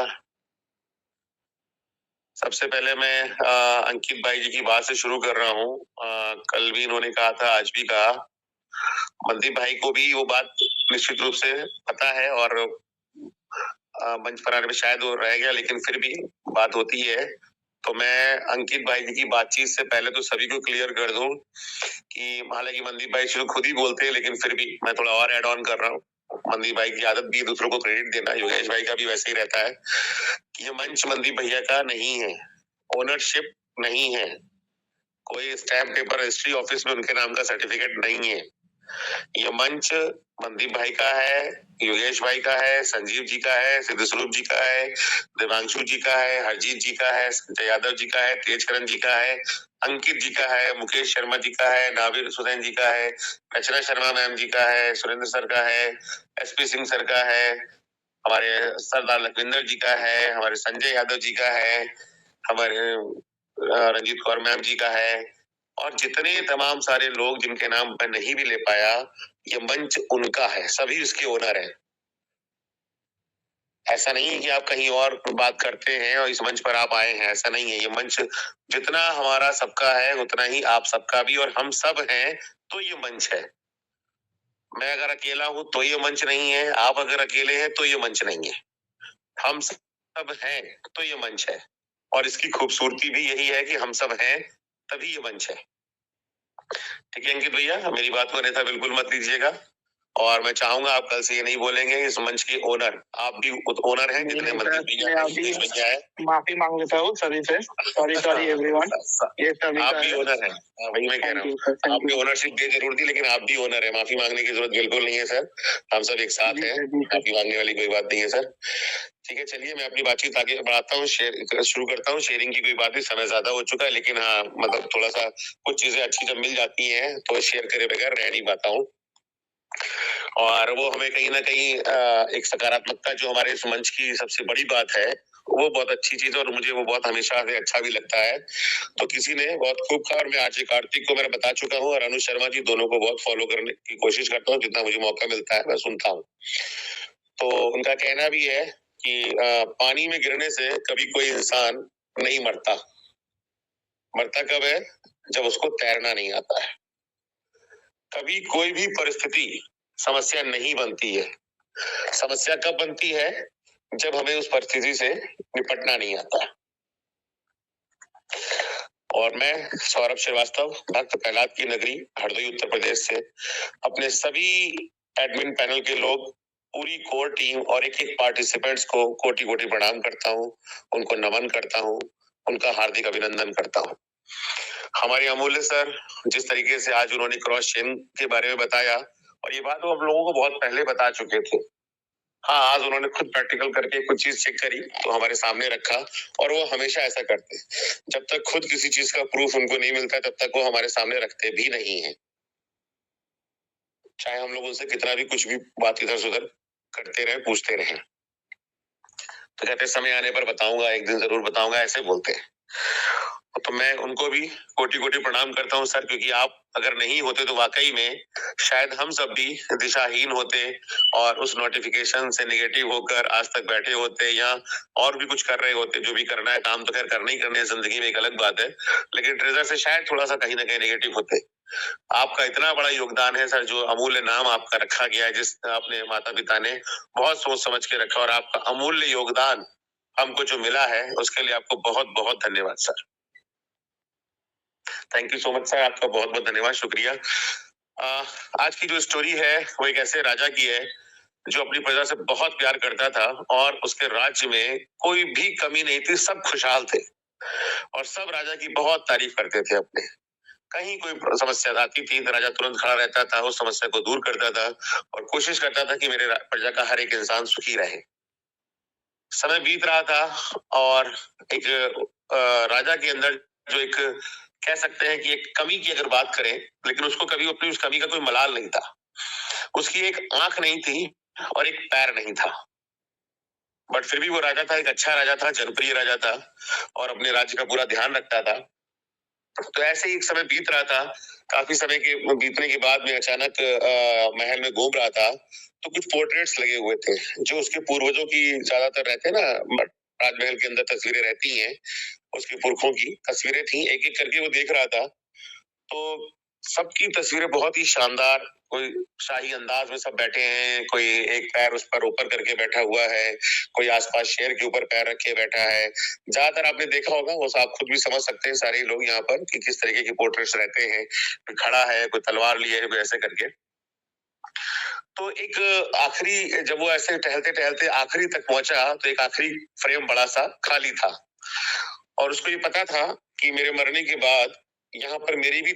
सबसे पहले मैं अंकित भाई जी की बात से शुरू कर रहा हूँ। कल भी इन्होंने कहा था, आज भी कहा, मनदीप भाई को भी वो बात निश्चित रूप से पता है, और मंच पर आने में शायद वो रह गया, लेकिन फिर भी बात होती है। तो मैं अंकित भाई जी की बातचीत से पहले तो सभी को क्लियर कर दूं कि हालांकि मनदीप भाई शुरू खुद ही बोलते हैं, लेकिन फिर भी मैं थोड़ा और ऐड ऑन कर रहा हूँ। मनदीप भाई की आदत भी दूसरों को क्रेडिट देना, योगेश भाई का भी वैसे ही रहता है कि ये मंच मनदीप भैया का नहीं है, ओनरशिप नहीं है, कोई स्टैम्प पेपर रजिस्ट्री ऑफिस में उनके नाम का सर्टिफिकेट नहीं है। ये मंच मनदीप भाई का है, योगेश भाई का है, संजीव जी का है, सिद्ध स्वरूप जी का है, देवांशु जी का है, हरजीत जी का है, संजय यादव जी का है, तेजकरण जी का है, अंकित जी का है, मुकेश शर्मा जी का है, नाविर सुसैन जी का है, रचना शर्मा मैम जी का है, सुरेंद्र सर का है, एसपी सिंह सर का है, हमारे सरदार लखविंदर जी का है, हमारे संजय यादव जी का है, हमारे रंजीत कौर मैम जी का है, और जितने तमाम सारे लोग जिनके नाम मैं नहीं भी ले पाया, ये मंच उनका है, सभी इसके ओनर हैं। ऐसा नहीं है कि आप कहीं और बात करते हैं और इस मंच पर आप आए हैं, ऐसा नहीं है। ये मंच जितना हमारा सबका है उतना ही आप सबका भी, और हम सब हैं तो ये मंच है। मैं अगर अकेला हूं तो ये मंच नहीं है, आप अगर अकेले हैं तो ये मंच नहीं है, हम सब हैं तो ये मंच है। और इसकी खूबसूरती भी यही है कि हम सब हैं तभी ये मंच है। ठीक है अंकित भैया, मेरी बात को अन्यथा बिल्कुल मत लीजिएगा, और मैं चाहूंगा आप कल से ये नहीं बोलेंगे इस मंच के ओनर, आप भी ओनर हैं जितने मनदीप भैया है। माफी मांग लेता हूँ सभी से, सॉरी एवरीवन, ये सभी आप का भी है। ओनर हैं। हाँ, वही मैं कह रहा हूँ, आपने ओनरशिप दे जरूर दी, लेकिन आप भी ओनर है, माफी मांगने की जरूरत बिल्कुल नहीं है सर, हम सब एक साथ हैं, माफी मांगने वाली कोई बात नहीं है सर। ठीक है, चलिए मैं अपनी बातचीत आगे बढ़ाता हूँ, शुरू करता हूँ। शेयरिंग की कोई बात नहीं, समय ज्यादा हो चुका है, लेकिन हाँ मतलब थोड़ा सा कुछ चीजें अच्छी जब मिल जाती हैं तो शेयर करे बगैर रह नहीं पाता हूँ, और वो हमें कहीं ना कहीं एक सकारात्मकता जो हमारे इस मंच की सबसे बड़ी बात है, वो बहुत अच्छी चीज है और मुझे वो बहुत हमेशा से अच्छा भी लगता है। तो किसी ने बहुत खूब कहा, और मैं आरजे कार्तिक को मैंने बता चुका हूँ और अनुज शर्मा जी दोनों को बहुत फॉलो करने की कोशिश करता हूँ, जितना मुझे मौका मिलता है मैं सुनता हूँ। तो उनका कहना भी है कि पानी में गिरने से कभी कोई इंसान नहीं मरता, मरता कब है? जब उसको तैरना नहीं आता है। कभी कोई भी परिस्थिति समस्या नहीं बनती है, समस्या कब बनती है? जब हमें उस परिस्थिति से निपटना नहीं आता। और मैं सौरभ श्रीवास्तव, भक्त प्रहलाद की नगरी, हरदोई, उत्तर प्रदेश से अपने सभी एडमिन पैनल के लोग, पूरी कोर टीम और एक एक पार्टिसिपेंट्स को कोटि कोटि प्रणाम करता हूँ, उनको नमन करता हूँ, उनका हार्दिक अभिनंदन करता हूँ। हमारे अमूल्य सर जिस तरीके से आज उन्होंने क्रॉस चेन के बारे में बताया, और ये बात वो हम लोगों को बहुत पहले बता चुके थे। हाँ, आज उन्होंने खुद प्रैक्टिकल करके कुछ चीज चेक करी तो हमारे सामने रखा, और वो हमेशा ऐसा करते, जब तक खुद किसी चीज का प्रूफ उनको नहीं मिलता तब तक वो हमारे सामने रखते भी नहीं है, चाहे हम लोग उनसे कितना भी कुछ भी बात इधर से उधर करते रहे, पूछते रहे। तो कहते समय आने पर बताऊंगा, एक दिन जरूर बताऊंगा, ऐसे बोलते हैं। तो मैं उनको भी कोटि कोटि प्रणाम करता हूँ सर, क्योंकि आप अगर नहीं होते तो वाकई में शायद हम सब भी दिशाहीन होते और उस नोटिफिकेशन से नेगेटिव होकर आज तक बैठे होते, या और भी कुछ कर रहे होते। जो भी करना है काम तो खैर करना ही करने, जिंदगी में एक अलग बात है, लेकिन ट्रेजर से शायद थोड़ा सा कहीं ना कहीं नेगेटिव होते। आपका इतना बड़ा योगदान है सर, जो अमूल्य नाम आपका रखा गया है, जिस अपने माता पिता ने बहुत सोच समझ के रखा, और आपका अमूल्य योगदान हमको जो मिला है उसके लिए आपको बहुत बहुत धन्यवाद sir. Thank you so much sir, आपका बहुत बहुत धन्यवाद, शुक्रिया। आज की जो स्टोरी है वो एक ऐसे राजा की है जो अपनी प्रजा से बहुत प्यार करता था, और उसके राज्य में कोई भी कमी नहीं थी, सब खुशहाल थे और सब राजा की बहुत तारीफ करते थे अपने। कहीं कोई समस्या आती थी तो राजा तुरंत खड़ा रहता था, उस समस्या को दूर करता था और कोशिश करता था कि मेरे प्रजा का हर एक इंसान सुखी रहे। समय बीत रहा था और एक राजा के अंदर जो एक कह सकते हैं कि एक कमी की अगर बात करें, लेकिन उसको कभी अपनी उस कमी का कोई मलाल नहीं था। उसकी एक आंख नहीं थी और एक पैर नहीं था, बट फिर भी वो राजा था, एक अच्छा राजा था, जनप्रिय राजा था और अपने राज्य का पूरा ध्यान रखता था। तो ऐसे ही एक समय बीत रहा था, काफी समय के बीतने के बाद में अचानक महल में घूम रहा था तो कुछ पोर्ट्रेट्स लगे हुए थे, जो उसके पूर्वजों की ज्यादातर रहते हैं ना, राजमहल के अंदर तस्वीरें रहती हैं, उसके पुरखों की तस्वीरें थी। एक एक करके वो देख रहा था तो सबकी तस्वीरें बहुत ही शानदार, कोई शाही अंदाज में सब बैठे हैं, कोई एक पैर उस पर ऊपर करके बैठा हुआ है, कोई आसपास शेर के ऊपर पैर रखे बैठा है। ज्यादातर आपने देखा होगा, वो आप खुद भी समझ सकते हैं सारे लोग यहाँ पर कि किस तरीके की पोर्ट्रेट्स रहते हैं। कोई खड़ा है, कोई तलवार लिए है, कोई ऐसे करके। तो एक आखिरी, जब वो ऐसे टहलते टहलते आखिरी तक पहुंचा तो एक आखिरी फ्रेम बड़ा सा खाली था, और उसको ये पता था कि मेरे मरने के बाद यहाँ पर मेरी भी